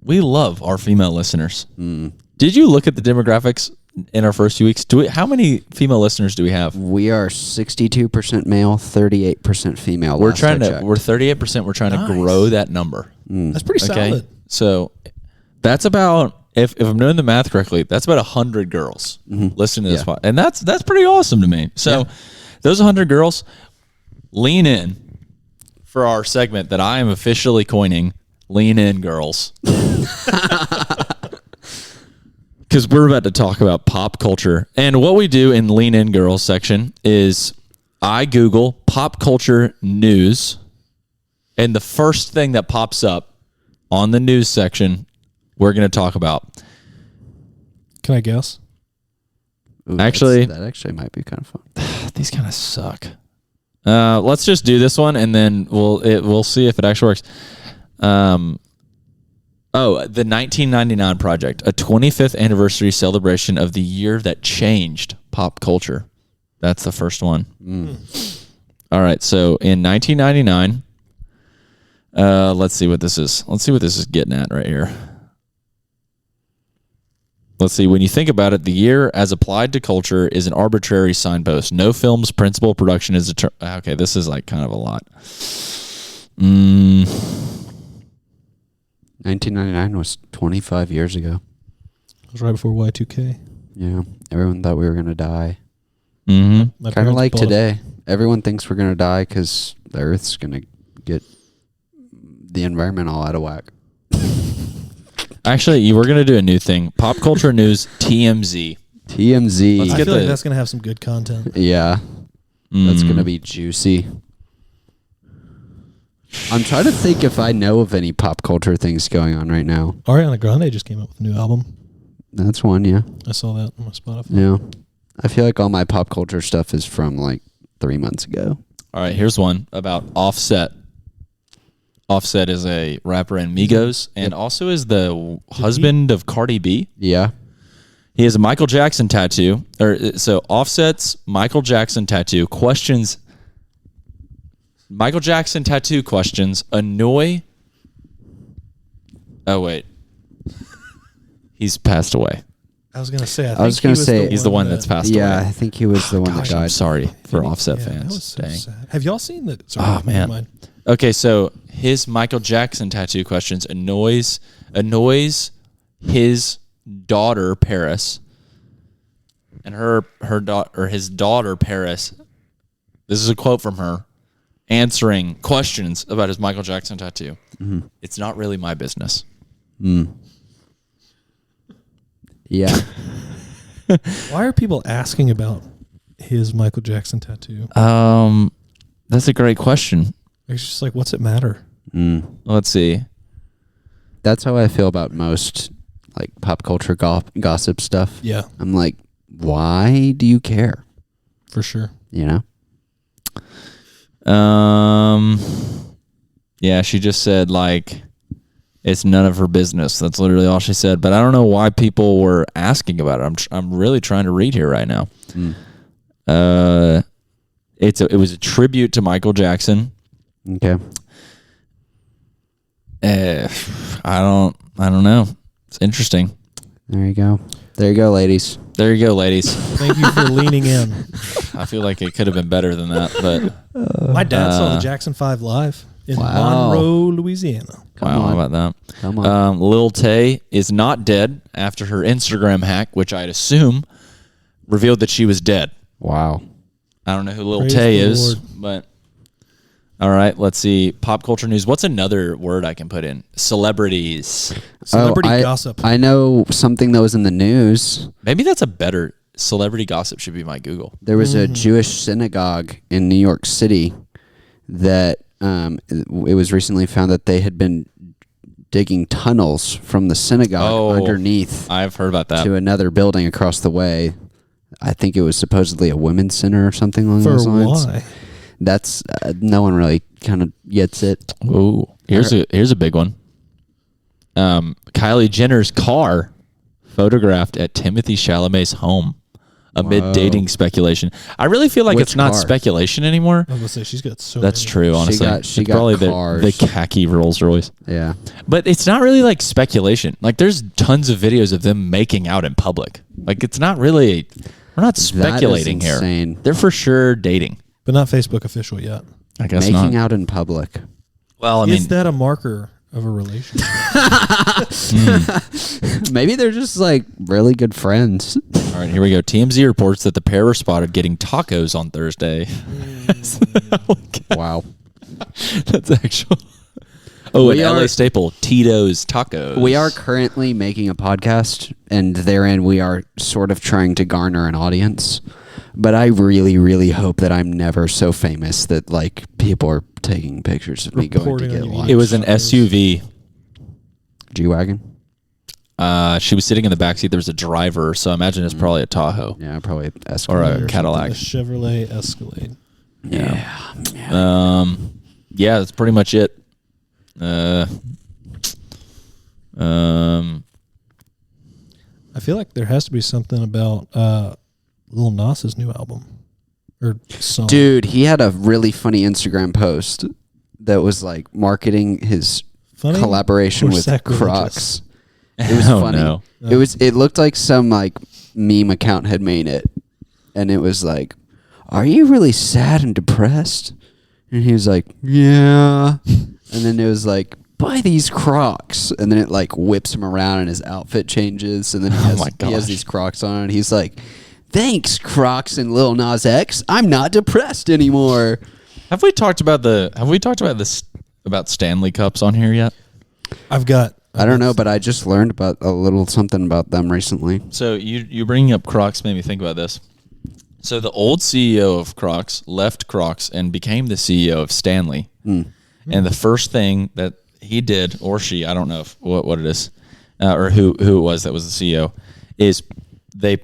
we love our female listeners. Did you look at the demographics in our first few weeks. How many female listeners do we have? We are 62% male, 38% female. We're 38%. We're trying to grow that number. That's pretty solid. So that's about, if I'm doing the math correctly, that's about 100 girls listening to this pod. And that's pretty awesome to me. So those 100 girls, lean in for our segment that I am officially coining, Lean In Girls. Because we're about to talk about pop culture. And what we do in Lean In Girls section is I Google pop culture news, and the first thing that pops up on the news section, we're going to talk about. Can I guess? Ooh, actually, that actually might be kind of fun. These kind of suck. Let's just do this one, and then we'll see if it actually works. The 1999 Project, a 25th anniversary celebration of the year that changed pop culture. That's the first one. All right, so in 1999, let's see what this is. Let's see what this is getting at right here. Let's see. When you think about it, the year as applied to culture is an arbitrary signpost. No film's principal production is okay, this is like kind of a lot. 1999 was 25 years ago. It was right before Y2K. Yeah, everyone thought we were going to die. Mm-hmm. Kind of like today. Everyone thinks we're going to die because the Earth's going to get the environment all out of whack. Actually, we're going to do a new thing. Pop culture news TMZ. TMZ. I feel like that's going to have some good content. Yeah. That's going to be juicy. I'm trying to think if I know of any pop culture things going on right now. Ariana Grande just came out with a new album. That's one, yeah. I saw that on my Spotify. Yeah. I feel like all my pop culture stuff is from like 3 months ago. All right, here's one about Offset. Offset is a rapper in Migos and also is the husband of Cardi B. Yeah. He has a Michael Jackson tattoo. So Offset's Michael Jackson tattoo questions... Michael Jackson tattoo questions annoy... Oh, wait. He's passed away. I was going to say, he's the one that's passed away. Yeah, I think he was the one that died. I'm sorry for Offset fans. That was so sad. Have y'all seen the... Sorry, oh, man. Okay, so his Michael Jackson tattoo questions annoys his daughter, Paris, and his daughter, Paris. This is a quote from her, answering questions about his Michael Jackson tattoo. Mm-hmm. It's not really my business. Yeah. Why are people asking about his Michael Jackson tattoo? That's a great question. It's just like, what's it matter? Let's see. That's how I feel about most like pop culture gossip stuff. Yeah. I'm like, why do you care? For sure. You know? Yeah, she just said like it's none of her business. That's literally all she said. But I don't know why people were asking about it. I'm really trying to read here right now. It was a tribute to Michael Jackson. Okay. I don't know. It's interesting. There you go, ladies. There you go, ladies. Thank you for leaning in. I feel like it could have been better than that, but my dad saw the Jackson 5 live in Monroe, Louisiana. How about that? Come on. Lil Tay is not dead after her Instagram hack, which I'd assume revealed that she was dead. Wow. I don't know who Lil Tay is, but all right, let's see. Pop culture news. What's another word I can put in? Celebrities. Celebrity gossip. I know something that was in the news. Maybe that's a better celebrity gossip should be my Google. There was a Jewish synagogue in New York City that it was recently found that they had been digging tunnels from the synagogue underneath. I've heard about that. To another building across the way. I think it was supposedly a women's center or something along those lines. Why? That's no one really kind of gets it. Ooh, here's a big one. Kylie Jenner's car photographed at Timothy Chalamet's home. amid dating speculation. I really feel like it's not speculation anymore. I was gonna say she's got so. That's many. true. Honestly, she got probably cars. the khaki Rolls Royce. Yeah, but it's not really like speculation. Like there's tons of videos of them making out in public. Like it's not really. We're not speculating here. They're for sure dating, but not Facebook official yet. I guess making not. out in public. Well, I mean, is that a marker of a relationship? Maybe they're just like really good friends. All right, here we go. TMZ reports that the pair were spotted getting tacos on Thursday. Wow. That's actual. Oh, an LA staple, Tito's Tacos. We are currently making a podcast, and therein we are sort of trying to garner an audience. But I really, really hope that I'm never so famous that like people are taking pictures of me going to get lunch. It was an SUV. G-Wagon? She was sitting in the backseat. There was a driver, so I imagine it's probably a Tahoe. Yeah, probably Escalade. Or a Cadillac. A Chevrolet Escalade. Yeah. Yeah, that's pretty much it. I feel like there has to be something about Lil Nas's new album or song. Dude, he had a really funny Instagram post that was like marketing his collaboration with Crocs. It was funny. No. It looked like some like meme account had made it, and it was like, "Are you really sad and depressed?" And he was like, "Yeah." And then it was like, "Buy these Crocs," and then it like whips him around and his outfit changes, and then he has these Crocs on, and he's like, "Thanks, Crocs and Lil Nas X. I'm not depressed anymore." Have we talked about this about Stanley Cups on here yet? I don't know, but I just learned about a little something about them recently. So you bringing up Crocs made me think about this. So the old CEO of Crocs left Crocs and became the CEO of Stanley. And the first thing that he did, or she, I don't know what it is, or who it was that was the CEO, is they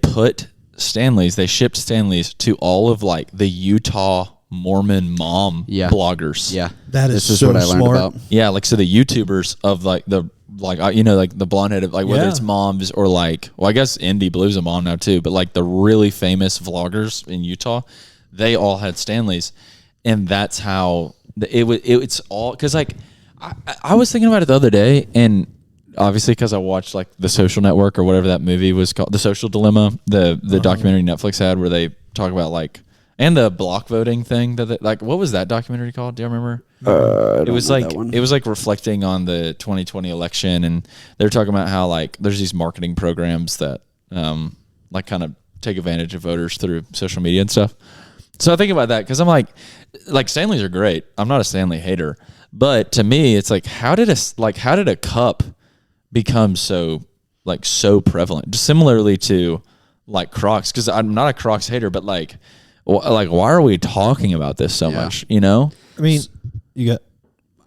shipped Stanleys to all of like the Utah Mormon mom bloggers. Yeah, this is what I learned about. Yeah, like so the YouTubers of like the blonde headed, like whether it's moms or like, well, I guess Indie Blue's a mom now too, but like the really famous vloggers in Utah, they all had Stanleys, and that's how it's all, because like I was thinking about it the other day, and obviously because I watched like The Social Network or whatever that movie was called, The Social Dilemma, the documentary Netflix had where they talk about like, and the block voting thing that like, what was that documentary called? Do you remember? It was like reflecting on the 2020 election, and they're talking about how like there's these marketing programs that like kind of take advantage of voters through social media and stuff. So I think about that because I'm like Stanleys are great. I'm not a Stanley hater, but to me it's like how did a cup become so prevalent? Just similarly to like Crocs, because I'm not a Crocs hater, but like why are we talking about this so much? You know, I mean,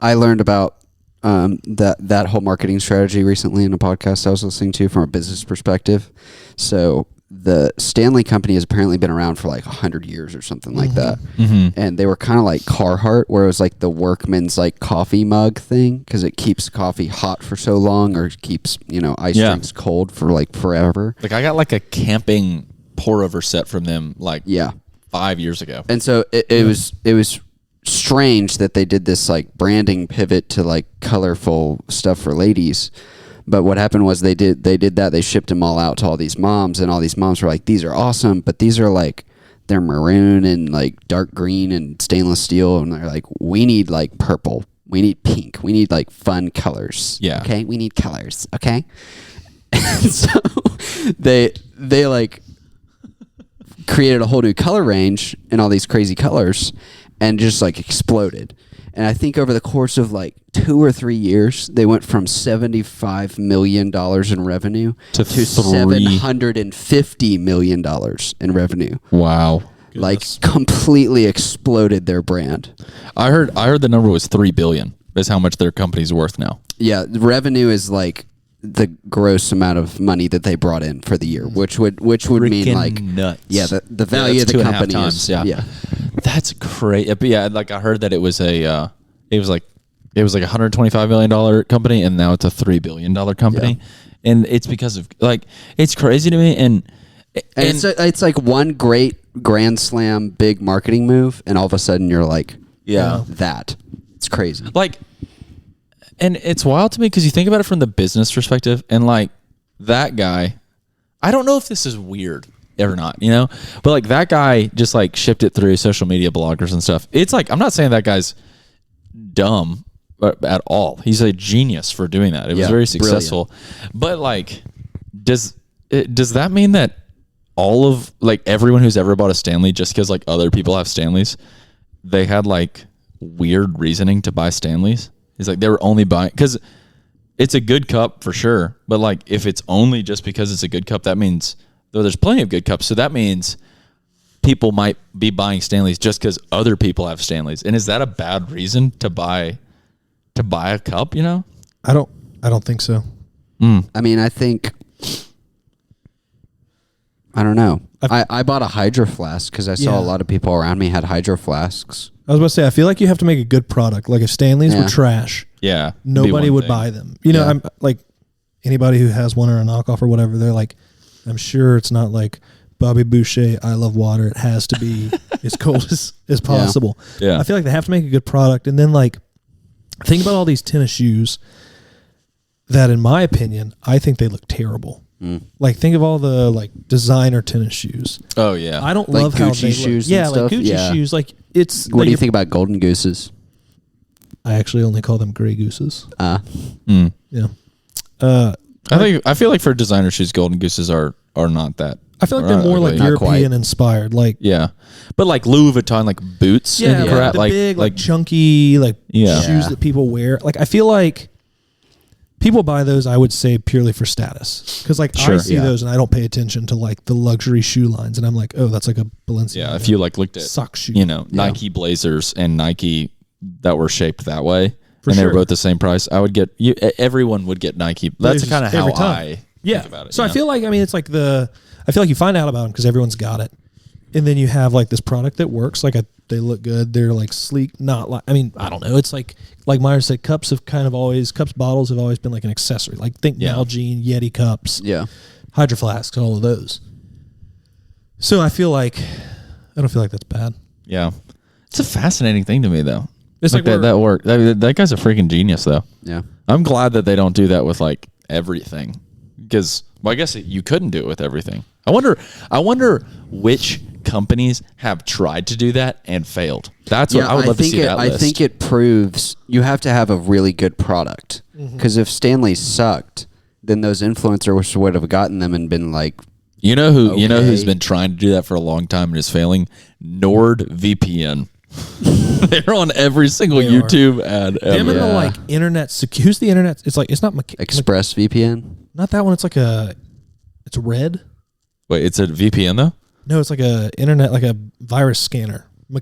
I learned about that whole marketing strategy recently in a podcast I was listening to from a business perspective. So the Stanley company has apparently been around for like 100 years or something like that. And they were kind of like Carhartt, where it was like the workman's like coffee mug thing, because it keeps coffee hot for so long, or keeps, ice drinks cold for like forever. Like I got like a camping pour over set from them 5 years ago. And so it was strange that they did this like branding pivot to like colorful stuff for ladies. But what happened was they did that. They shipped them all out to all these moms, and all these moms were like, "These are awesome," but these are like, they're maroon and like dark green and stainless steel, and they're like, "We need like purple, we need pink, we need like fun colors." Yeah. Okay, we need colors. Okay. And so they like created a whole new color range in all these crazy colors, and just like exploded. And I think over the course of like 2 or 3 years, they went from $75 million in revenue to $750 million in revenue. Wow. Like completely exploded their brand. I heard the number was $3 billion is how much their company's worth now. Yeah, the revenue is like the gross amount of money that they brought in for the year, which would mean like nuts. Yeah, the value of the company is That's great. But yeah, like I heard that it was like $125 million company, and now it's a $3 billion company. Yeah. And it's because of like, it's crazy to me. And And it's like one great grand slam big marketing move, and all of a sudden you're like, that. It's crazy. Like, and it's wild to me because you think about it from the business perspective, and like that guy, I don't know if this is weird or not, you know, but like that guy just like shipped it through social media bloggers and stuff. It's like, I'm not saying that guy's dumb at all. He's a genius for doing that. It was very successful. Brilliant. But like, does that mean that all of like everyone who's ever bought a Stanley, just because like other people have Stanleys, they had like weird reasoning to buy Stanleys? It's like they were only buying because it's a good cup for sure, but like if it's only just because it's a good cup, that means though there's plenty of good cups, so that means people might be buying Stanleys just because other people have Stanleys. And is that a bad reason to buy a cup? You know, I don't think so. I mean, I don't know. I bought a hydro flask because I saw a lot of people around me had hydro flasks. I was about to say, I feel like you have to make a good product. Like if Stanleys were trash, nobody would buy them. You know, I'm like anybody who has one or a knockoff or whatever, they're like, I'm sure it's not like Bobby Boucher, I love water. It has to be as cold as possible. Yeah. I feel like they have to make a good product. And then like, think about all these tennis shoes that in my opinion, I think they look terrible. Like think of all the like designer tennis shoes. Oh yeah. I don't like love Gucci how they shoes. look. And Like stuff. Gucci shoes. Like it's. What do you think about Golden Gooses? I actually only call them gray gooses. Yeah. I feel like for designer shoes, Golden Gooses are not that. I feel like they're more like European inspired. Like but like Louis Vuitton, like boots. Yeah, crap, the big, like chunky, like shoes that people wear. Like I feel like people buy those, I would say, purely for status. Because like I see those and I don't pay attention to like the luxury shoe lines, and I'm like, oh, that's like a Balenciaga. Yeah, if you like looked at sock shoe, you know, Nike Blazers and Nike that were shaped that way, and they were both the same price, I would get everyone would get Nike. That's kind of how I think about it. So I feel like it's like I feel like you find out about them because everyone's got it, and then you have like this product that works. Like they look good. They're like sleek. Not like, I mean, I don't know. It's like Myres said, bottles have always been like an accessory. Like think Nalgene, Yeti cups, hydro flasks, all of those. So I don't feel like that's bad. Yeah, it's a fascinating thing to me though. It's like that work. That guy's a freaking genius though. Yeah, I'm glad that they don't do that with like everything, because I guess you couldn't do it with everything. I wonder which companies have tried to do that and failed. That's what I would love to see that list. I think it proves you have to have a really good product. Because if Stanley sucked, then those influencers would have gotten them and been like, you know who's been trying to do that for a long time and is failing? NordVPN. They're on every single YouTube ad ever. Them and the like internet. Who's the internet? It's like it's not ExpressVPN. Not that one. It's like it's Red. Wait, it's a VPN though? No, it's like a internet, like a virus scanner. Not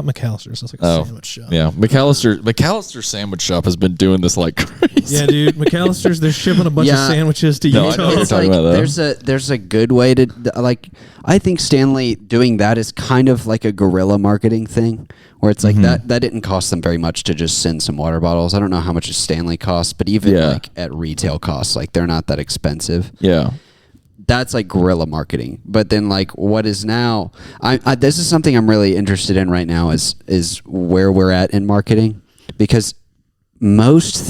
McAllister's. It's like a sandwich shop. Yeah, McAllister Sandwich Shop has been doing this like crazy. Yeah, dude, McAllister's. They're shipping a bunch of sandwiches to Utah. I know what you're talking about, though. There's a good way to like. I think Stanley doing that is kind of like a guerrilla marketing thing, where it's like that didn't cost them very much to just send some water bottles. I don't know how much a Stanley costs, but even like at retail costs, like they're not that expensive. Yeah. That's like guerrilla marketing. But then like what is now, this is something I'm really interested in right now is where we're at in marketing, because most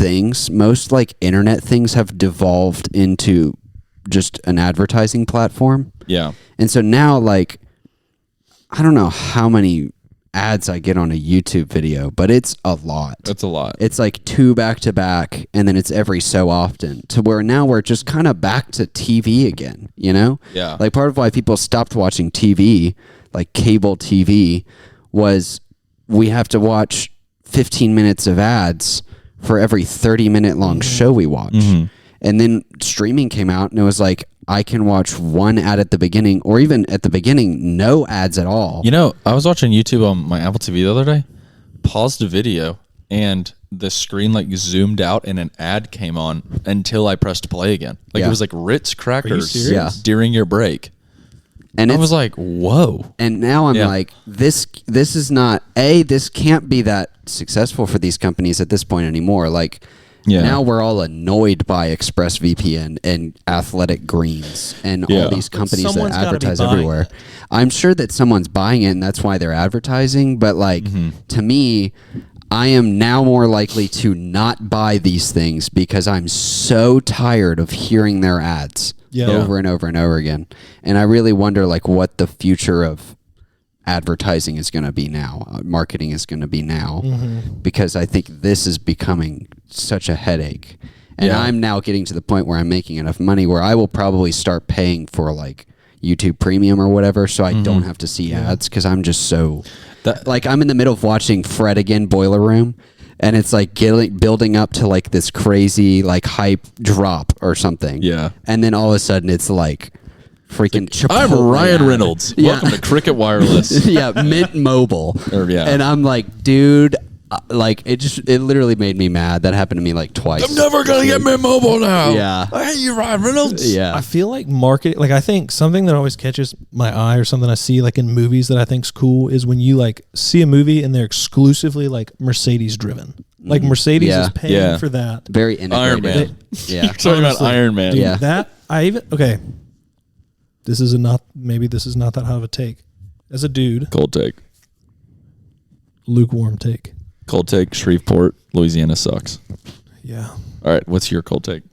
like internet things have devolved into just an advertising platform. Yeah. And so now like, I don't know how many ads I get on a YouTube video, but it's a lot. That's a lot. It's like 2 back to back, and then it's every so often, to where now we're just kind of back to TV again, you know? Yeah. Like part of why people stopped watching TV, like cable TV, was we have to watch 15 minutes of ads for every 30-minute long show we watch. And then streaming came out, and it was like, I can watch one ad at the beginning, or even at the beginning, no ads at all. You know, I was watching YouTube on my Apple TV the other day, paused a video, and the screen like zoomed out and an ad came on until I pressed play again. Like it was like Ritz crackers during your break. And I was like, whoa. And now I'm like, this is not, this can't be that successful for these companies at this point anymore. Like, Yeah. Now we're all annoyed by ExpressVPN and Athletic Greens and all these companies that someone's gotta be advertise buying everywhere. it. I'm sure that someone's buying it and that's why they're advertising. But like to me, I am now more likely to not buy these things because I'm so tired of hearing their ads over and over and over again. And I really wonder like what the future of advertising is going to be now, marketing is going to be now, because I think this is becoming such a headache. And I'm now getting to the point where I'm making enough money where I will probably start paying for like YouTube Premium or whatever, so I don't have to see ads, because I'm just so like I'm in the middle of watching Fred again, Boiler Room, and it's like building up to like this crazy like hype drop or something. Yeah, and then all of a sudden it's like freaking I'm Ryan Reynolds. Welcome to Cricket Wireless. Mint Mobile. And I'm like, dude, like it literally made me mad. That happened to me like twice. I'm never gonna get Mint Mobile now. Yeah. I hate you, Ryan Reynolds. Yeah. I feel like marketing, like I think something that always catches my eye or something I see like in movies that I think's cool is when you like see a movie and they're exclusively like Mercedes driven. Like Mercedes is paying for that. Very integrated. Iron Man. Yeah. You're talking about Iron Man. Dude, Yeah. that I even this is maybe this is not that high of a take. As a dude, Cold take. lukewarm take. Cold take. Shreveport, Louisiana sucks. Yeah. All right, what's your cold take?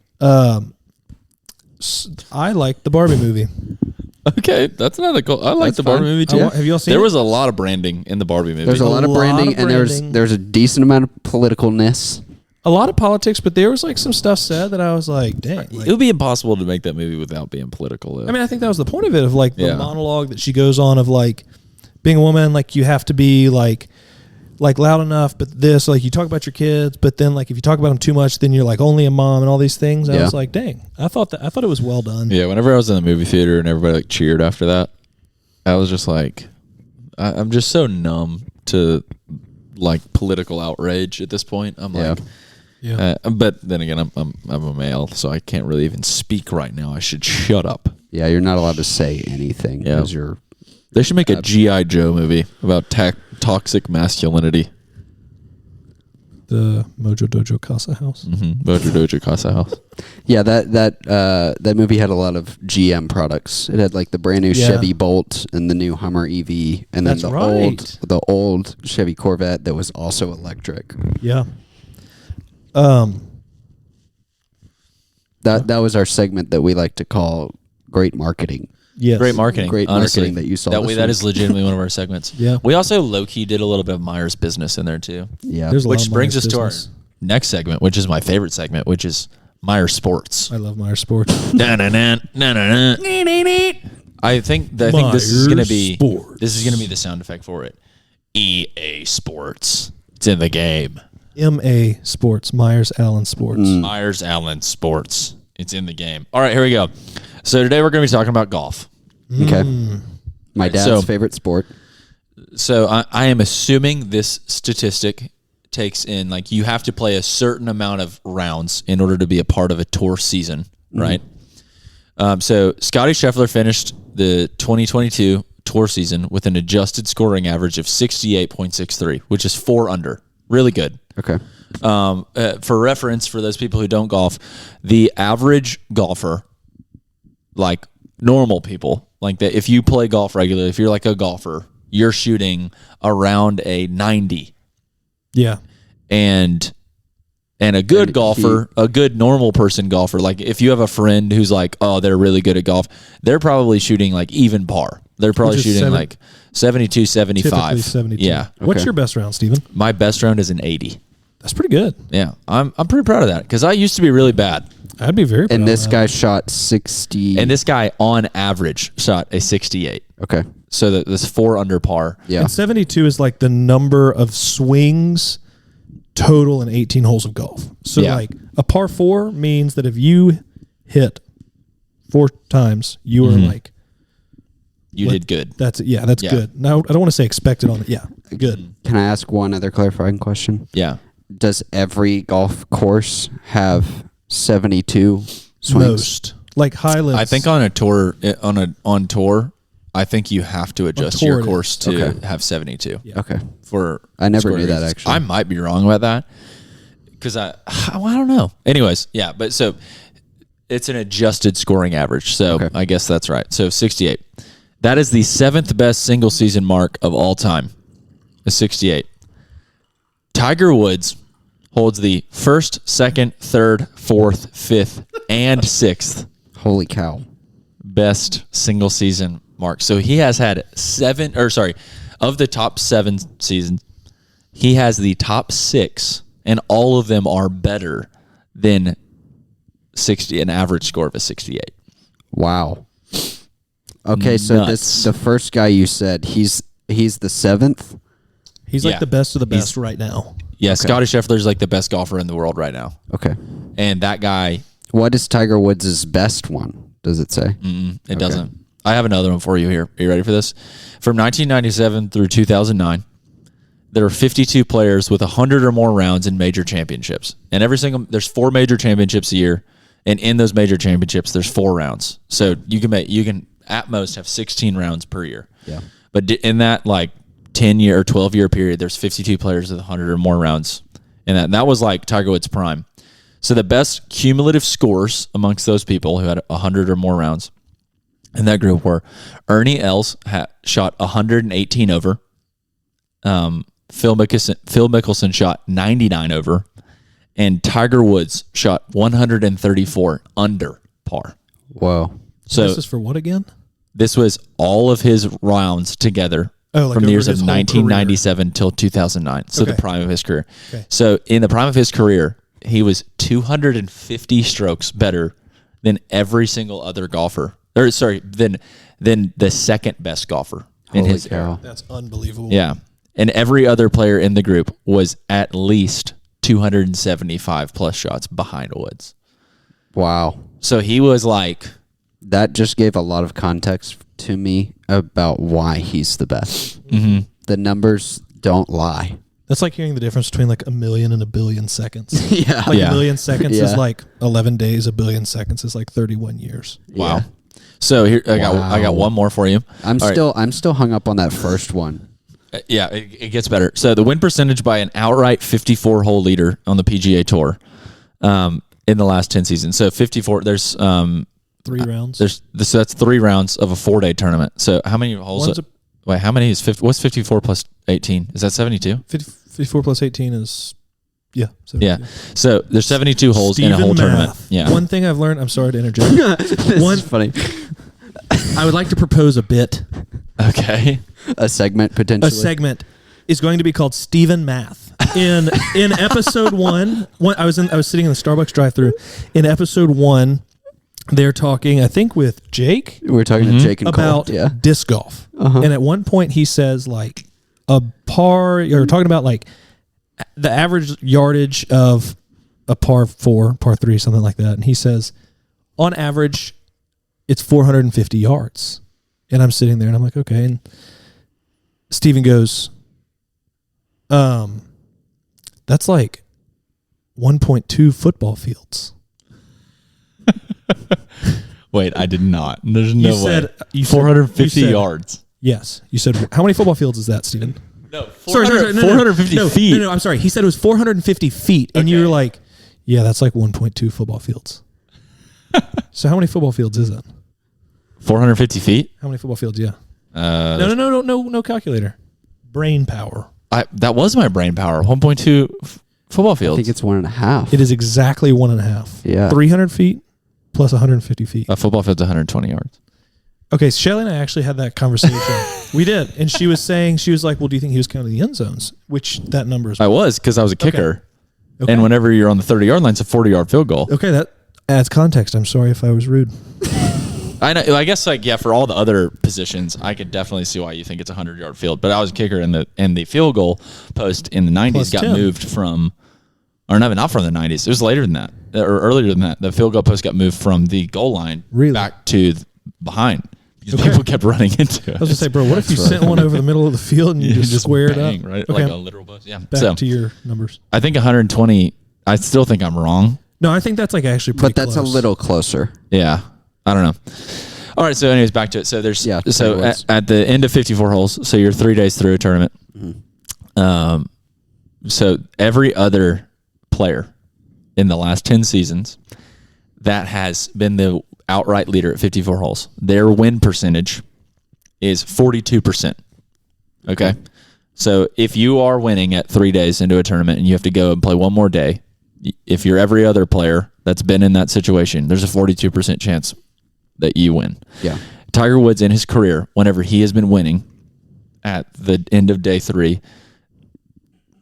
I like the Barbie movie. Okay, that's not a cold. I like That's the Barbie fine. movie too. Have you all seen There it? was a lot of branding in the Barbie movie. There's a lot of branding, and there's a decent amount of politicalness. A lot of politics, but there was like some stuff said that I was like, dang. It Like, would be impossible to make that movie without being political. Though. I mean, I think that was the point of it, of like the Yeah. monologue that she goes on of like being a woman, like you have to be like loud enough, but this, like you talk about your kids, but then like if you talk about them too much, then you're like only a mom and all these things. I was like, dang, I thought it was well done. Yeah, whenever I was in the movie theater and everybody like cheered after that, I was just like, I'm just so numb to like political outrage at this point. I'm like, but then again, I'm a male, so I can't really even speak right now. I should shut up. Yeah, you're not allowed to say anything because you're. They should make a G.I. Joe movie about toxic masculinity. The Mojo Dojo Casa House. Mojo Dojo Casa House. Yeah, that movie had a lot of GM products. It had like the brand new Chevy Bolt and the new Hummer EV, and then the old Chevy Corvette that was also electric. Yeah. That was our segment that we like to call Great Marketing. Yes. Great marketing. Great honestly. marketing that you saw. That is legitimately one of our segments. Yeah. We also low-key did a little bit of Myres business in there too. Yeah. There's a lot Which of brings Myers us to our business. next segment, which is my favorite segment, which is Myres Sports. I love Myers Sports. I think this is gonna be Sports. the sound effect for it. EA Sports. It's in the game. MA Sports. Myers Allen Sports. Myres Allen Sports. It's in the game. All right, here we go. So today we're going to be talking about golf. Okay. My dad's So- favorite sport. So I am assuming this statistic takes in, like, you have to play a certain amount of rounds in order to be a part of a tour season, right? So Scotty Scheffler finished the 2022 tour season with an adjusted scoring average of 68.63, which is 4 under. Really good. Okay. For reference, for those people who don't golf, the average golfer, like normal people, like that, if you play golf regularly, if you're like a golfer, you're shooting around a 90. Yeah. And a good golfer, a good normal person golfer, like if you have a friend who's like, oh, they're really good at golf, they're probably shooting like even par. They're probably Which is shooting like 72, 75. Typically 72. Yeah. What's Okay. your best round, Steven? My best round is an 80. That's pretty good. Yeah. I'm pretty proud of that because I used to be really bad. I'd be very proud And this of guy that. shot 60. And this guy, on average, shot a 68. Okay. So that this 4 under par. Yeah. And 72 is like the number of swings total in 18 holes of golf. So Yeah. like a par 4 means that if you hit 4 times, you are like, You did good. that's Yeah. good. Now, I don't want to say expected on it. Yeah, good. Can I ask one other clarifying question? Yeah. Does every golf course have 72 swings? Most. Like high limits. I think on a tour, on tour, I think you have to adjust tour your it course is. to Okay. have 72. Okay. For I never scoring knew that, reasons. actually. I might be wrong about that because I don't know. Anyways, yeah, but so it's an adjusted scoring average. So I guess that's right. So 68. That is the 7th best single season mark of all time. A 68. Tiger Woods holds the 1st, 2nd, 3rd, 4th, 5th, and 6th. Holy cow. Best single season mark. So he has had of the top 7 seasons, he has the top 6, and all of them are better than 60, an average score of a 68. Wow. Okay, so the first guy you said, he's the 7th? He's like the best of the best right now. Yeah, Scotty Scheffler's like the best golfer in the world right now. Okay. And that guy... What is Tiger Woods' best one? Does it say? It doesn't. I have another one for you here. Are you ready for this? From 1997 through 2009, there are 52 players with 100 or more rounds in major championships. And there's 4 major championships a year. And in those major championships, there's 4 rounds. So you can at most have 16 rounds per year. Yeah. But in that 10-year or 12-year period, there's 52 players with 100 or more rounds. And that was like Tiger Woods' prime. So the best cumulative scores amongst those people who had 100 or more rounds in that group were Ernie Els shot 118 over. Phil Mickelson shot 99 over. And Tiger Woods shot 134 under par. Whoa. So this is for what again? This was all of his rounds together from the years of 1997 till 2009. So the prime of his career. Okay. So in the prime of his career, he was 250 strokes better than every single other golfer. Than the second best golfer in his era. That's unbelievable. Yeah. And every other player in the group was at least 275 plus shots behind Woods. Wow. So he was like... That just gave a lot of context to me about why he's the best. Mm-hmm. The numbers don't lie. That's like hearing the difference between like a million and a billion seconds. Yeah. Like a million seconds is like 11 days. A billion seconds is like 31 years. Wow. Yeah. So here I got one more for you. I'm still hung up on that first one. Yeah, it gets better. So the win percentage by an outright 54-hole leader on the PGA Tour in the last 10 seasons. So 54. There's 3 rounds. So that's 3 rounds of a 4-day tournament. So how many holes? How many is 50? What's 54 plus 18? Is that 72? 54 plus 18 is 72. Yeah. So there's 72 holes in a whole tournament. Yeah. One thing I've learned. I'm sorry to interject. This is funny. I would like to propose a bit. Okay. A segment potentially. A segment is going to be called Stephen Math. In episode 1, I was sitting in the Starbucks drive-thru. In episode 1, they're talking, I think, with Jake. We're talking to Jake and about Cole. Yeah. disc golf. Uh-huh. And at one point he says like a par, you're talking about like the average yardage of a par 4, par 3, something like that. And he says, on average, it's 450 yards. And I'm sitting there and I'm like, okay. And Steven goes, that's like 1.2 football fields. Wait, I did not. There's no way. You 450 yards. Yes. You said, how many football fields is that, Steven? No, 450 feet. No, I'm sorry. He said it was 450 feet. And you were like, yeah, that's like 1.2 football fields. So how many football fields is that? 450 feet? How many football fields? Yeah. No calculator. Brain power. That was my brain power. 1.2 football fields. I think it's 1.5. It is exactly 1.5. Yeah. 300 feet plus 150 feet. A football field's 120 yards. Okay, Shelly and I actually had that conversation. We did. And she was like, well, do you think he was counting the end zones? Which that number is. I was, because I was a kicker. Okay. And whenever you're on the 30-yard line, it's a 40-yard field goal. Okay, that adds context. I'm sorry if I was rude. I know. I guess for all the other positions, I could definitely see why you think it's a 100-yard field. But I was a kicker, and the field goal post in the 90s got moved from, or not from the 90s. It was later than that, or earlier than that. The field goal post got moved from the goal line back to behind. Because people kept running into it. I was going to say, bro, what if you sent one over the middle of the field and you just square it up? Right? Okay. Like a literal post. Yeah. Back to your numbers. I think 120, I still think I'm wrong. No, I think that's like actually pretty close. But that's a little closer. Yeah. I don't know. All right. So anyways, back to it. So there's, at the end of 54 holes, so you're 3 days through a tournament. Mm-hmm. So every other player in the last 10 seasons that has been the outright leader at 54 holes. Their win percentage is 42%. Okay? So if you are winning at 3 days into a tournament and you have to go and play one more day, if you're every other player that's been in that situation, there's a 42% chance that you win. Yeah. Tiger Woods in his career, whenever he has been winning at the end of day 3,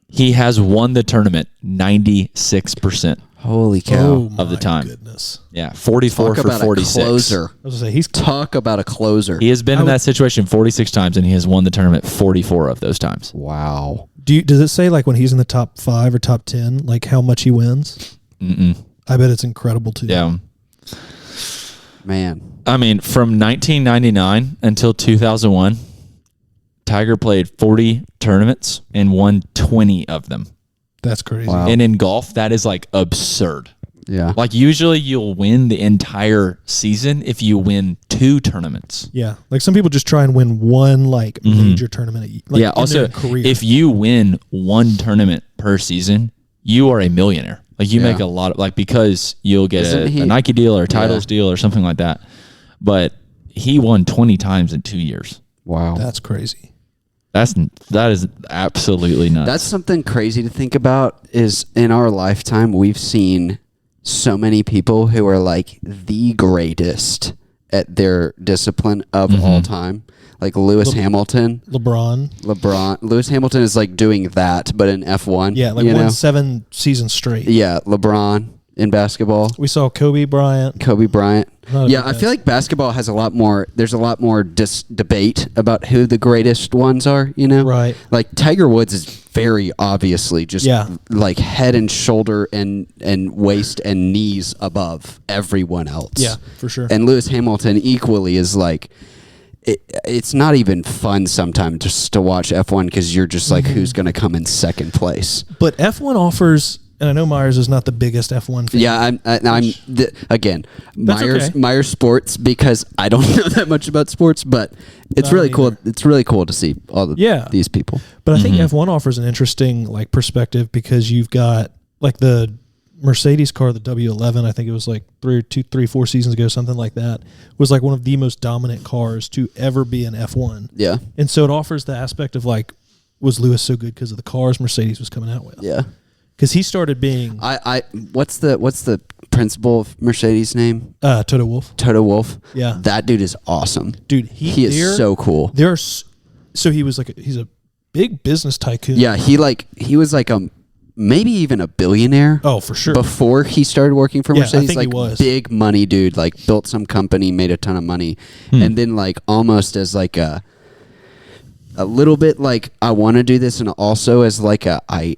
he has won the tournament 96%. Holy cow. Of the time. Goodness. Yeah, 44 Talk for about 46. a closer. I was going to say, he's Talk about a closer. He has been in that situation 46 times, and he has won the tournament 44 of those times. Wow. Does it say like when he's in the top 5 or top 10, like how much he wins? Mm-mm. I bet it's incredible too. Yeah. Man. I mean, from 1999 until 2001, Tiger played 40 tournaments and won 20 of them. That's crazy. Wow. And in golf, that is like absurd. Yeah. Like usually you'll win the entire season if you win 2 tournaments. Yeah. Like some people just try and win one like major tournament. Like, yeah. in Also, their career. if you win 1 tournament per season, you are a millionaire. Like you make a lot of, like, because you'll get a Nike deal or a Titles deal or something like that. But he won 20 times in 2 years. Wow. That's crazy. That is absolutely nuts. That's something crazy to think about is in our lifetime, we've seen so many people who are like the greatest at their discipline of all time. Like Lewis Hamilton. LeBron. Lewis Hamilton is like doing that, but in F1. Yeah, like won 7 seasons straight. Yeah, LeBron in basketball. We saw Kobe Bryant. Yeah, I feel like basketball has a lot more, there's a lot more debate about who the greatest ones are, you know? Right. Like Tiger Woods is very obviously just like head and shoulder and waist and knees above everyone else. Yeah, for sure. And Lewis Hamilton equally is like, it's not even fun sometimes just to watch F1 because you're just like, who's going to come in second place? But F1 offers, and I know Myres is not the biggest F1 fan. Yeah, again, Myres Sports, because I don't know that much about sports, but it's really cool. It's really cool to see all these people. But I think F1 offers an interesting like perspective because you've got like the Mercedes car, the W11, I think it was like 4 seasons ago, something like that, was like one of the most dominant cars to ever be in F1. Yeah. And so it offers the aspect of like, was Lewis so good because of the cars Mercedes was coming out with? Yeah. Because he started being... What's the principal of Mercedes name? Toto Wolff. Toto Wolff. Yeah. That dude is awesome. Dude, he is so cool. So he was like, he's a big business tycoon. Yeah, he was like maybe even a billionaire. Oh, for sure. Before he started working for Mercedes, I think like he was. Big money dude, like built some company, made a ton of money, and then like almost as like a little bit like I want to do this, and also as like I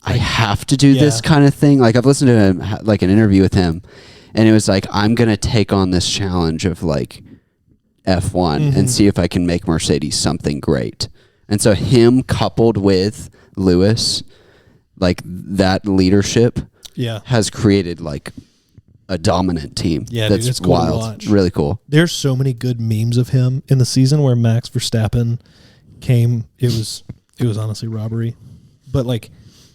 have to do this kind of thing. Like I've listened to him, like an interview with him, and it was like I'm gonna take on this challenge of like F1 and see if I can make Mercedes something great. And so him coupled with Lewis, like that leadership, has created like a dominant team. Yeah, that's dude, it's cool wild. to watch. Really cool. There's so many good memes of him in the season where Max Verstappen came. It was honestly robbery, but like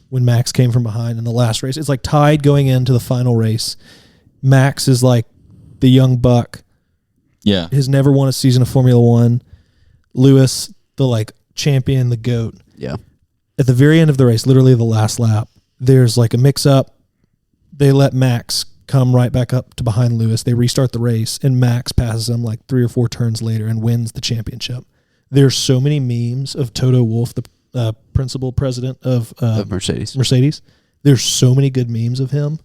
when Max came from behind in the last race, it's like tied going into the final race. Max is like the young buck. Yeah, has never won a season of Formula One. Lewis, the like champion, the GOAT. Yeah. At the very end of the race, literally the last lap, there's like a mix-up. They let Max come right back up to behind Lewis. They restart the race, and Max passes him like 3 or 4 turns later and wins the championship. There's so many memes of Toto Wolff, the principal president of Mercedes. There's so many good memes of him.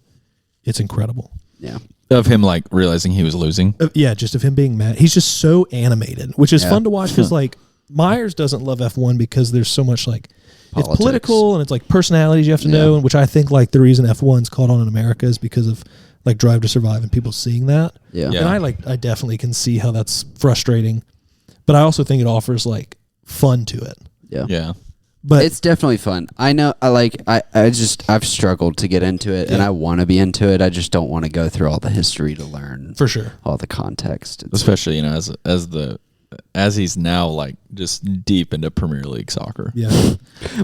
It's incredible. Yeah. Of him like realizing he was losing. Just of him being mad. He's just so animated, which is fun to watch because like Myres doesn't love F1 because there's so much like politics. It's political and it's like personalities you have to know, and which I think like the reason F1's caught on in America is because of like Drive to Survive and people seeing that. Yeah. And I definitely can see how that's frustrating, but I also think it offers like fun to it. Yeah. Yeah. But it's definitely fun. I know. I've struggled to get into it, and I want to be into it. I just don't want to go through all the history to learn for sure all the context, especially as the as he's now like just deep into Premier League soccer. Yeah.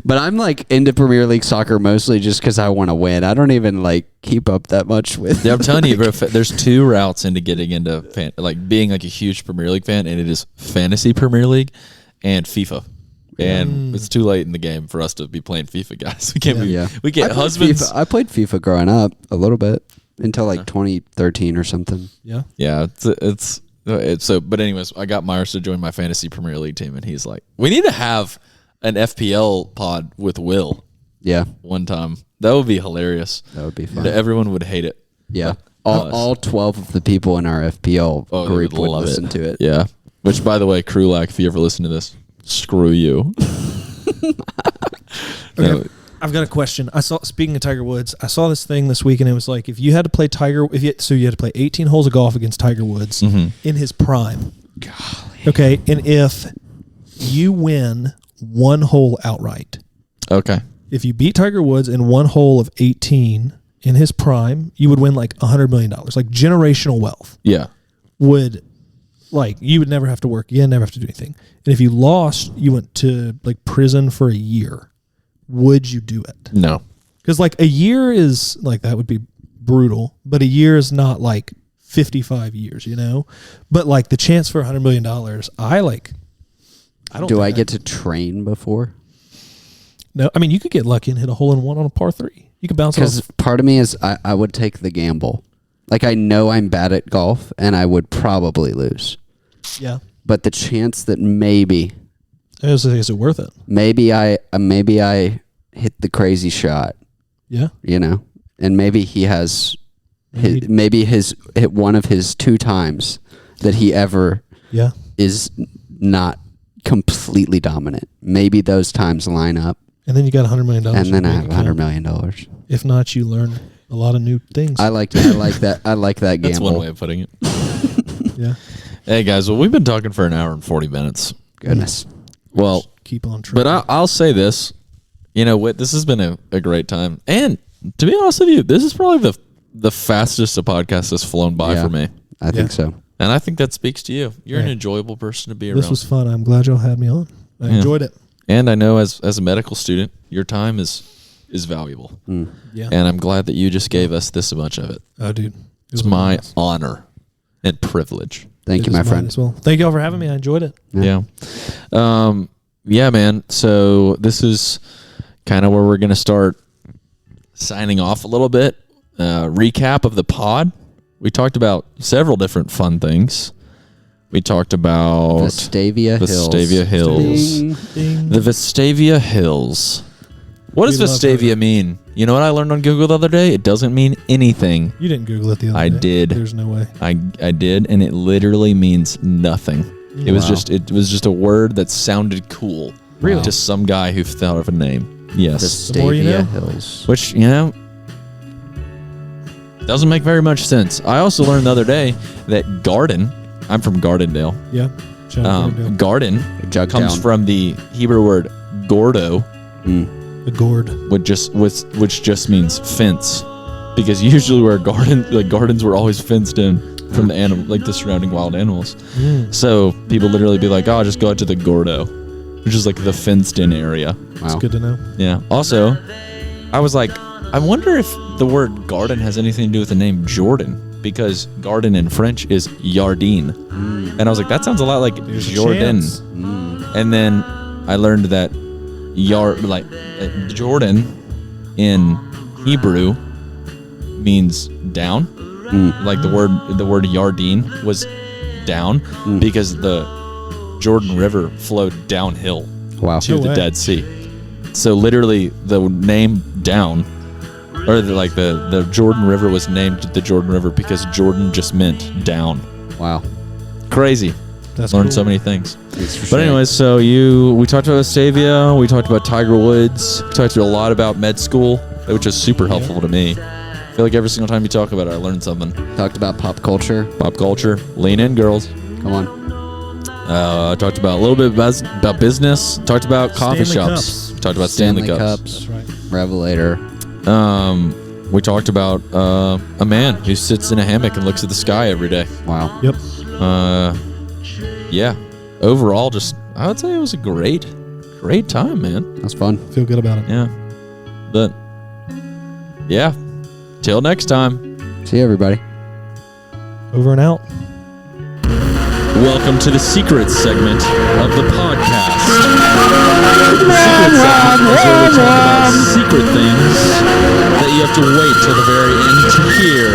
But I'm like into Premier League soccer mostly just because I want to win. I don't even like keep up that much with. Yeah, I'm telling you, bro. There's two routes into getting into like being like a huge Premier League fan, and it is fantasy Premier League and FIFA. And it's too late in the game for us to be playing FIFA, guys. We can't be. We get husbands. I played FIFA growing up a little bit until like 2013 or something. Yeah. Yeah, it's so. But anyways, I got Myres to join my fantasy Premier League team, and he's like, "We need to have an FPL pod with Will." Yeah, one time that would be hilarious. That would be fun. Everyone would hate it. Yeah, all 12 of the people in our FPL group would listen to it. Yeah. Which, by the way, Krulak, if you ever listen to this, screw you. Okay. I've got a question. Speaking of Tiger Woods, I saw this thing this week, and it was like if you had to play you had to play 18 holes of golf against Tiger Woods in his prime. Golly. Okay, and if you win one hole outright, okay, if you beat Tiger Woods in one hole of 18 in his prime, you would win like $100 million, like generational wealth. Yeah, you would never have to work again, never have to do anything. And if you lost, you went to like prison for a year. Would you do it? No. Because like a year is like, that would be brutal, but a year is not like 55 years, you know? But like the chance for $100 million, Do I get to train before? No, I mean, you could get lucky and hit a hole in one on a par 3. You could bounce off. Because part of me is I would take the gamble. Like I know I'm bad at golf and I would probably lose. Yeah. But the chance that maybe Is it worth it? Maybe I hit the crazy shot. Yeah. You know, and maybe he has hit one of his 2 times that he ever is not completely dominant. Maybe those times line up. And then you got $100 million. And then I have $100 million. If not, you learn a lot of new things. I like that. I like that gamble. That's one way of putting it. Yeah. Hey guys, well, we've been talking for an hour and 40 minutes. Goodness. Well, just keep on trying. But I'll say this, Whit, this has been a great time. And to be honest with you, this is probably the fastest a podcast has flown by for me. I think so. And I think that speaks to you. You're an enjoyable person to be around. This was fun. I'm glad y'all had me on. I enjoyed it. And I know as a medical student, your time is valuable. Yeah. And I'm glad that you just gave us this much of it. Oh, dude. It's my honor and privilege. Thank you, my friend. As well. Thank y'all for having me. I enjoyed it. Yeah. Yeah, man. So this is kind of where we're going to start signing off a little bit. Recap of the pod. We talked about several different fun things. We talked about Vestavia Hills. Ding, ding. The Vestavia Hills. What does Vestavia mean? You know what I learned on Google the other day? It doesn't mean anything. You didn't Google it the other day. I did. There's no way. I did, and it literally means nothing. It was just a word that sounded cool. Really? To some guy who thought of a name. Yes. Vestavia Hills. Which, doesn't make very much sense. I also learned the other day that garden, I'm from Gardendale. Yeah. Garden comes from the Hebrew word gordo. The gourd. Which just means fence. Because usually where gardens were always fenced in from the animal, like the surrounding wild animals. So people literally be like, "Oh, just go out to the gordo," which is like the fenced-in area. Wow. That's good to know. Yeah. Also, I was like, I wonder if the word garden has anything to do with the name Jordan, because garden in French is jardin. And I was like, that sounds a lot like Jordan. And then I learned that Jordan in Hebrew means down. Like the word Yardine was down because the Jordan River flowed downhill to the Dead Sea. So literally the name down, or the Jordan River was named the Jordan River because Jordan just meant down. Wow. Crazy. That's Learned cool. so many things. But anyways, so we talked about Vestavia, we talked about Tiger Woods, we talked a lot about med school, which is super helpful to me. I feel like every single time you talk about it, I learn something. Talked about pop culture. Lean in, girls. Come on. Talked about a little bit about business. Talked about coffee Stanley shops. Talked about Stanley Cups. That's right. Revelator. We talked about a man who sits in a hammock and looks at the sky every day. Wow. Yep. Yeah. overall, I would say it was a great time, man. That's fun. Feel good about it. Yeah. But, yeah. Till next time. See you, everybody. Over and out. Welcome to the secret segment of the podcast. The secret segment is where we talk about secret things that you have to wait till the very end to hear.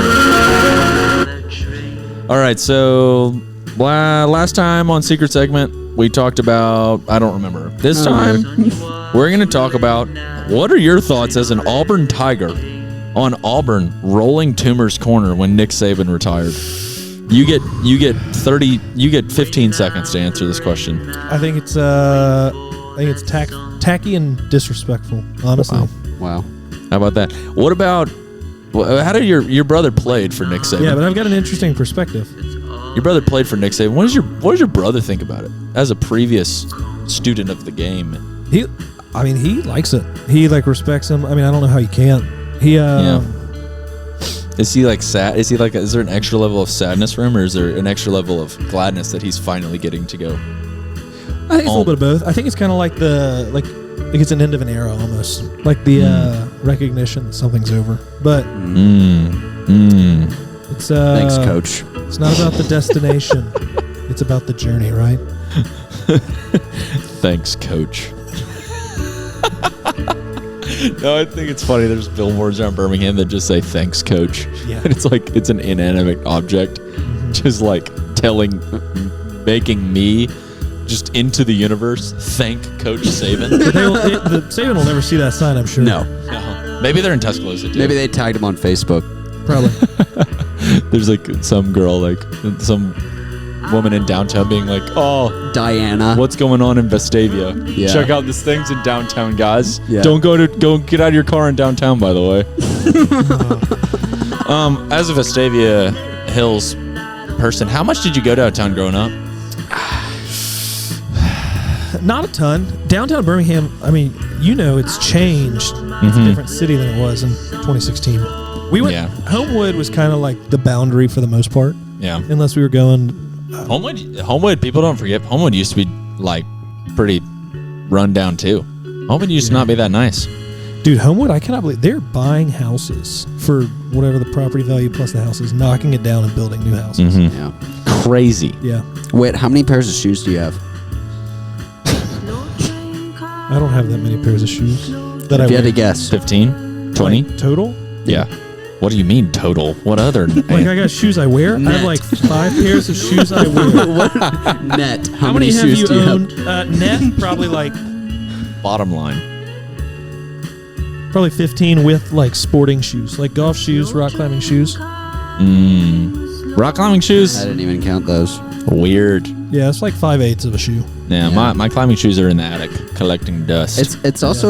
All right, so last time on secret segment, we talked about, I don't remember. This time, we're going to talk about what are your thoughts as an Auburn Tiger on Auburn rolling Toomer's corner when Nick Saban retired. You get 15 seconds to answer this question. I think it's tacky and disrespectful, honestly. Wow. How about that? What about how did your brother played for Nick Saban? Yeah, but I've got an interesting perspective. Your brother played for Nick Saban. What does your brother think about it as a previous student of the game? He likes it. He respects him. I mean, I don't know how you can't. Is he sad? Is there an extra level of sadness for him, or is there an extra level of gladness that he's finally getting to go? I think it's a little bit of both. I think it's kind of like it's an end of an era almost, like the recognition that something's over. But it's thanks, Coach. It's not about the destination; it's about the journey, right? Thanks, Coach. No, I think it's funny. There's billboards around Birmingham that just say "Thanks, Coach." Yeah, and it's an inanimate object, just making me just into the universe. Thank Coach Saban. the Saban will never see that sign, I'm sure. No. Maybe they're in Tuscaloosa too. Maybe they tagged him on Facebook. Probably. There's some girl, some woman in downtown being like, "Oh, Diana, what's going on in Vestavia? Yeah. Check out this thing's in downtown, guys. Yeah. Don't go get out of your car in downtown, by the way." As a Vestavia Hills person, how much did you go downtown growing up? Not a ton. Downtown Birmingham, I mean, it's changed. It's a different city than it was in 2016. We went. Yeah. Homewood was kind of like the boundary for the most part. Yeah. Unless we were going. Homewood. People don't forget. Homewood used to be pretty run down too. Homewood used to not be that nice. Dude, Homewood, I cannot believe they're buying houses for whatever the property value plus the houses, knocking it down and building new houses. Mm-hmm. Yeah. Crazy. Yeah. Wait, how many pairs of shoes do you have? I don't have that many pairs of shoes that If I you had wear. to guess. 15, 20. Total? Yeah. What do you mean total? What other? I got shoes I wear. Net. I have 5 pairs of shoes I wear. Net. How many have shoes you do you owned? have? Net, probably Bottom line. 15 with sporting shoes, like golf shoes, rock climbing shoes. Rock climbing shoes. I didn't even count those. Weird. Yeah, it's 5/8 of a shoe. Yeah, Yeah. my climbing shoes are in the attic collecting dust. It's also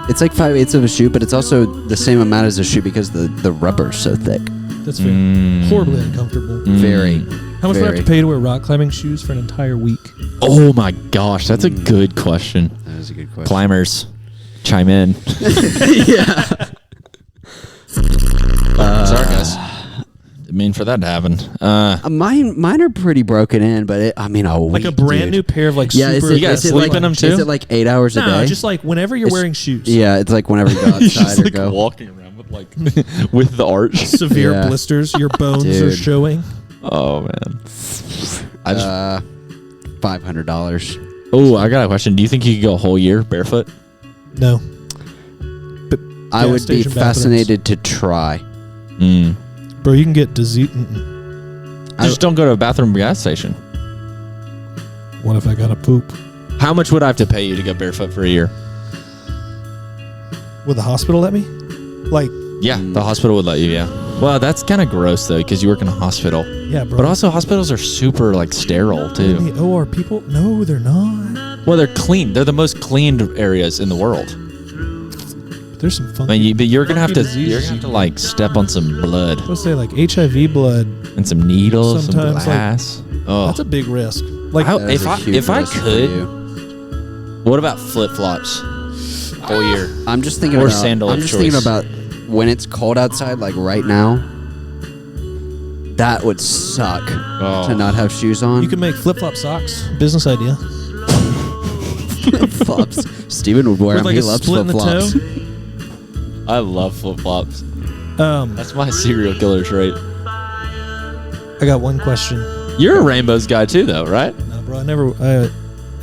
it's 5/8 of a shoe, but it's also the same amount as a shoe because the rubber's so thick. That's very horribly uncomfortable. Very. How much would I have Very. to pay to wear rock climbing shoes for an entire week? Oh my gosh, that's a good question. That is a good question. Climbers, chime in. Yeah. Sorry, guys. Didn't mean for that to happen. Mine are pretty broken in, but a week, Like a brand new pair of Yeah, super. is You gotta it sleep like, in 'em too? Is it 8 hours a No, day? just whenever you're It's- wearing shoes. Yeah, it's whenever you go You're outside just or go. walking around with with the arch. Severe Yeah. blisters, your bones are Dude. showing. Oh man. I just. $500. Oh, I got a question. Do you think you could go a whole year barefoot? No. I Gas would be station bathrooms. fascinated to try. Bro, you can get disease. Just don't go to a bathroom gas station. What if I got to poop? How much would I have to pay you to go barefoot for a year? Would the hospital let me? Yeah, the hospital would let you. Yeah. Well, that's kind of gross though, because you work in a hospital. Yeah, bro. But also, hospitals are super sterile too. The OR people? No, they're not. Well, they're clean. They're the most cleaned areas in the world. There's some fun. I mean, but you're gonna have to. Disease. You're gonna have to step on some blood Let's say HIV blood. and some needles, some Sometimes, glass. Oh, That's a big risk. That is a huge if I risk for could, you. what about flip flops? Whole year. I'm just thinking Or about. sandal I'm of just thinking choice. about when it's cold outside, like right now. That would suck to not have shoes on. You can make flip-flop socks. Business idea. Flip-flops. Steven would wear With them. like He a loves split in the flip-flops. toe. I love flip-flops. Um, That's my serial killer trait. I got one question. You're a rainbows guy too, though, right? No, bro, I never.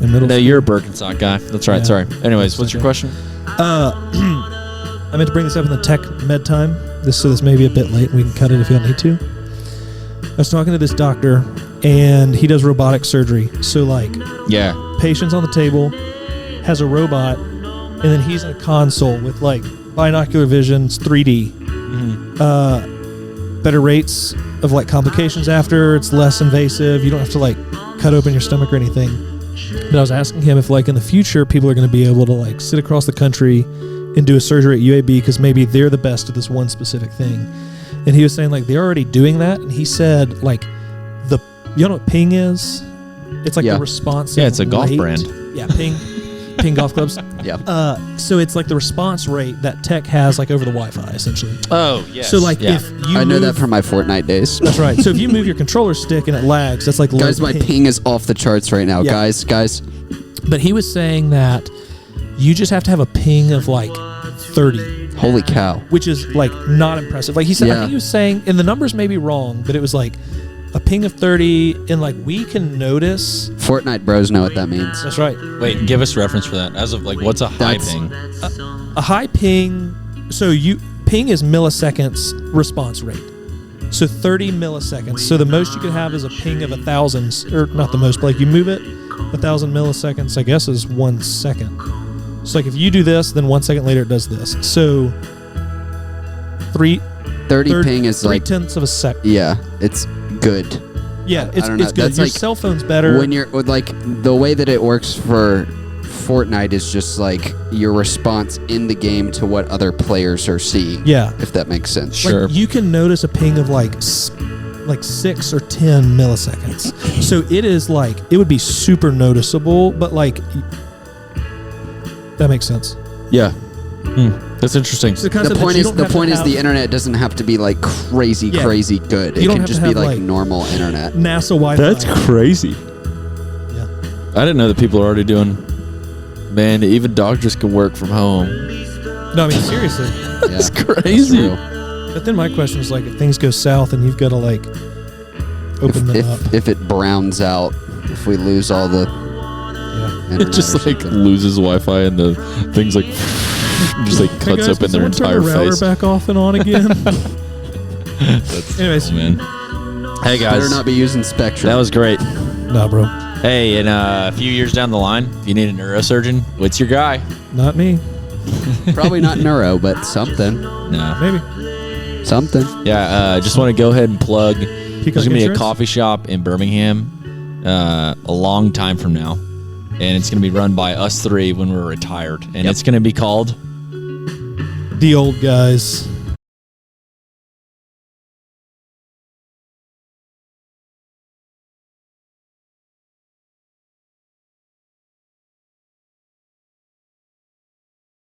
In middle No, school. you're a Birkenstock guy. That's right. Yeah. Sorry. Anyways, what's your question? I meant to bring this up in the tech med time. This may be a bit late. We can cut it if y'all need to. I was talking to this doctor, and he does robotic surgery. So, like, Yeah. patient's on the table, has a robot, and then he's in a console with, like, binocular vision, it's 3D. Better rates of, like, complications after. It's less invasive. You don't have to, like, cut open your stomach or anything. But I was asking him if, like, in the future, people are going to be able to, like, sit across the country and do a surgery at UAB because maybe they're the best at this one specific thing. And he was saying, like, they're already doing that. And he said, like, you know what ping is? It's like the response. Yeah, it's a golf rate. brand. Yeah, ping golf clubs. Yeah. So it's like the response rate that tech has, like, over the Wi-Fi, essentially. Oh, yes. So, like, if you I know move, that from my Fortnite days. That's right. So if you move your controller stick and it lags, that's like low Guys, my ping is off the charts right now. Yeah. Guys. But he was saying that you just have to have a ping of like 30, Holy cow. which is like not impressive. Like he said, I Yeah. think he was saying, and the numbers may be wrong, but it was like a ping of 30, and like we can notice. Fortnite bros know what that means. That's right. Wait, give us reference for that. As of, like, what's a high That's- ping? A high ping. So ping is milliseconds response rate. So 30 milliseconds. So the most you can have is a ping of 1,000, or not the most, but like you move it 1,000 milliseconds, I guess, is 1 second. So like if you do this, then 1 second later it does this. So 30 ping is like, 0.3 of a second. yeah, it's good. Yeah, I don't know. it's good. That's Your like cell phone's better. When you're like the way that it works for Fortnite is just like your response in the game to what other players are seeing. Yeah. If that makes sense. Sure. Like you can notice a ping of like 6 or 10 milliseconds. So it is like, it would be super noticeable, but like, that makes sense. Yeah. That's interesting. So The point is the internet doesn't have to be like crazy Yeah. good. You It don't can have just to be have, like like, normal internet. NASA Wi-Fi. That's crazy. Yeah. I didn't know that people are already doing. Man, even doctors can work from home. No, I mean, seriously. That's Yeah, crazy. true. But then my question is like, if things go south and you've got to like open them up. If it browns out, if we lose all the Yeah. internet It just or like something. loses Wi-Fi and the things like just like Hey cuts guys, open can their someone turn entire the router face. back off and on again? That's Anyways. cool, man. Hey Better guys, not be using Spectrum. that was great. Nah, bro. Hey, in a few years down the line, if you need a neurosurgeon, what's your guy? Not me. Probably not neuro, but something. No. Maybe. Something. Yeah, just want to go ahead and plug. There's Peacock going to be a Insurance? coffee shop in Birmingham a long time from now. And it's going to be run by us three when we're retired. And it's going to be called The old guys.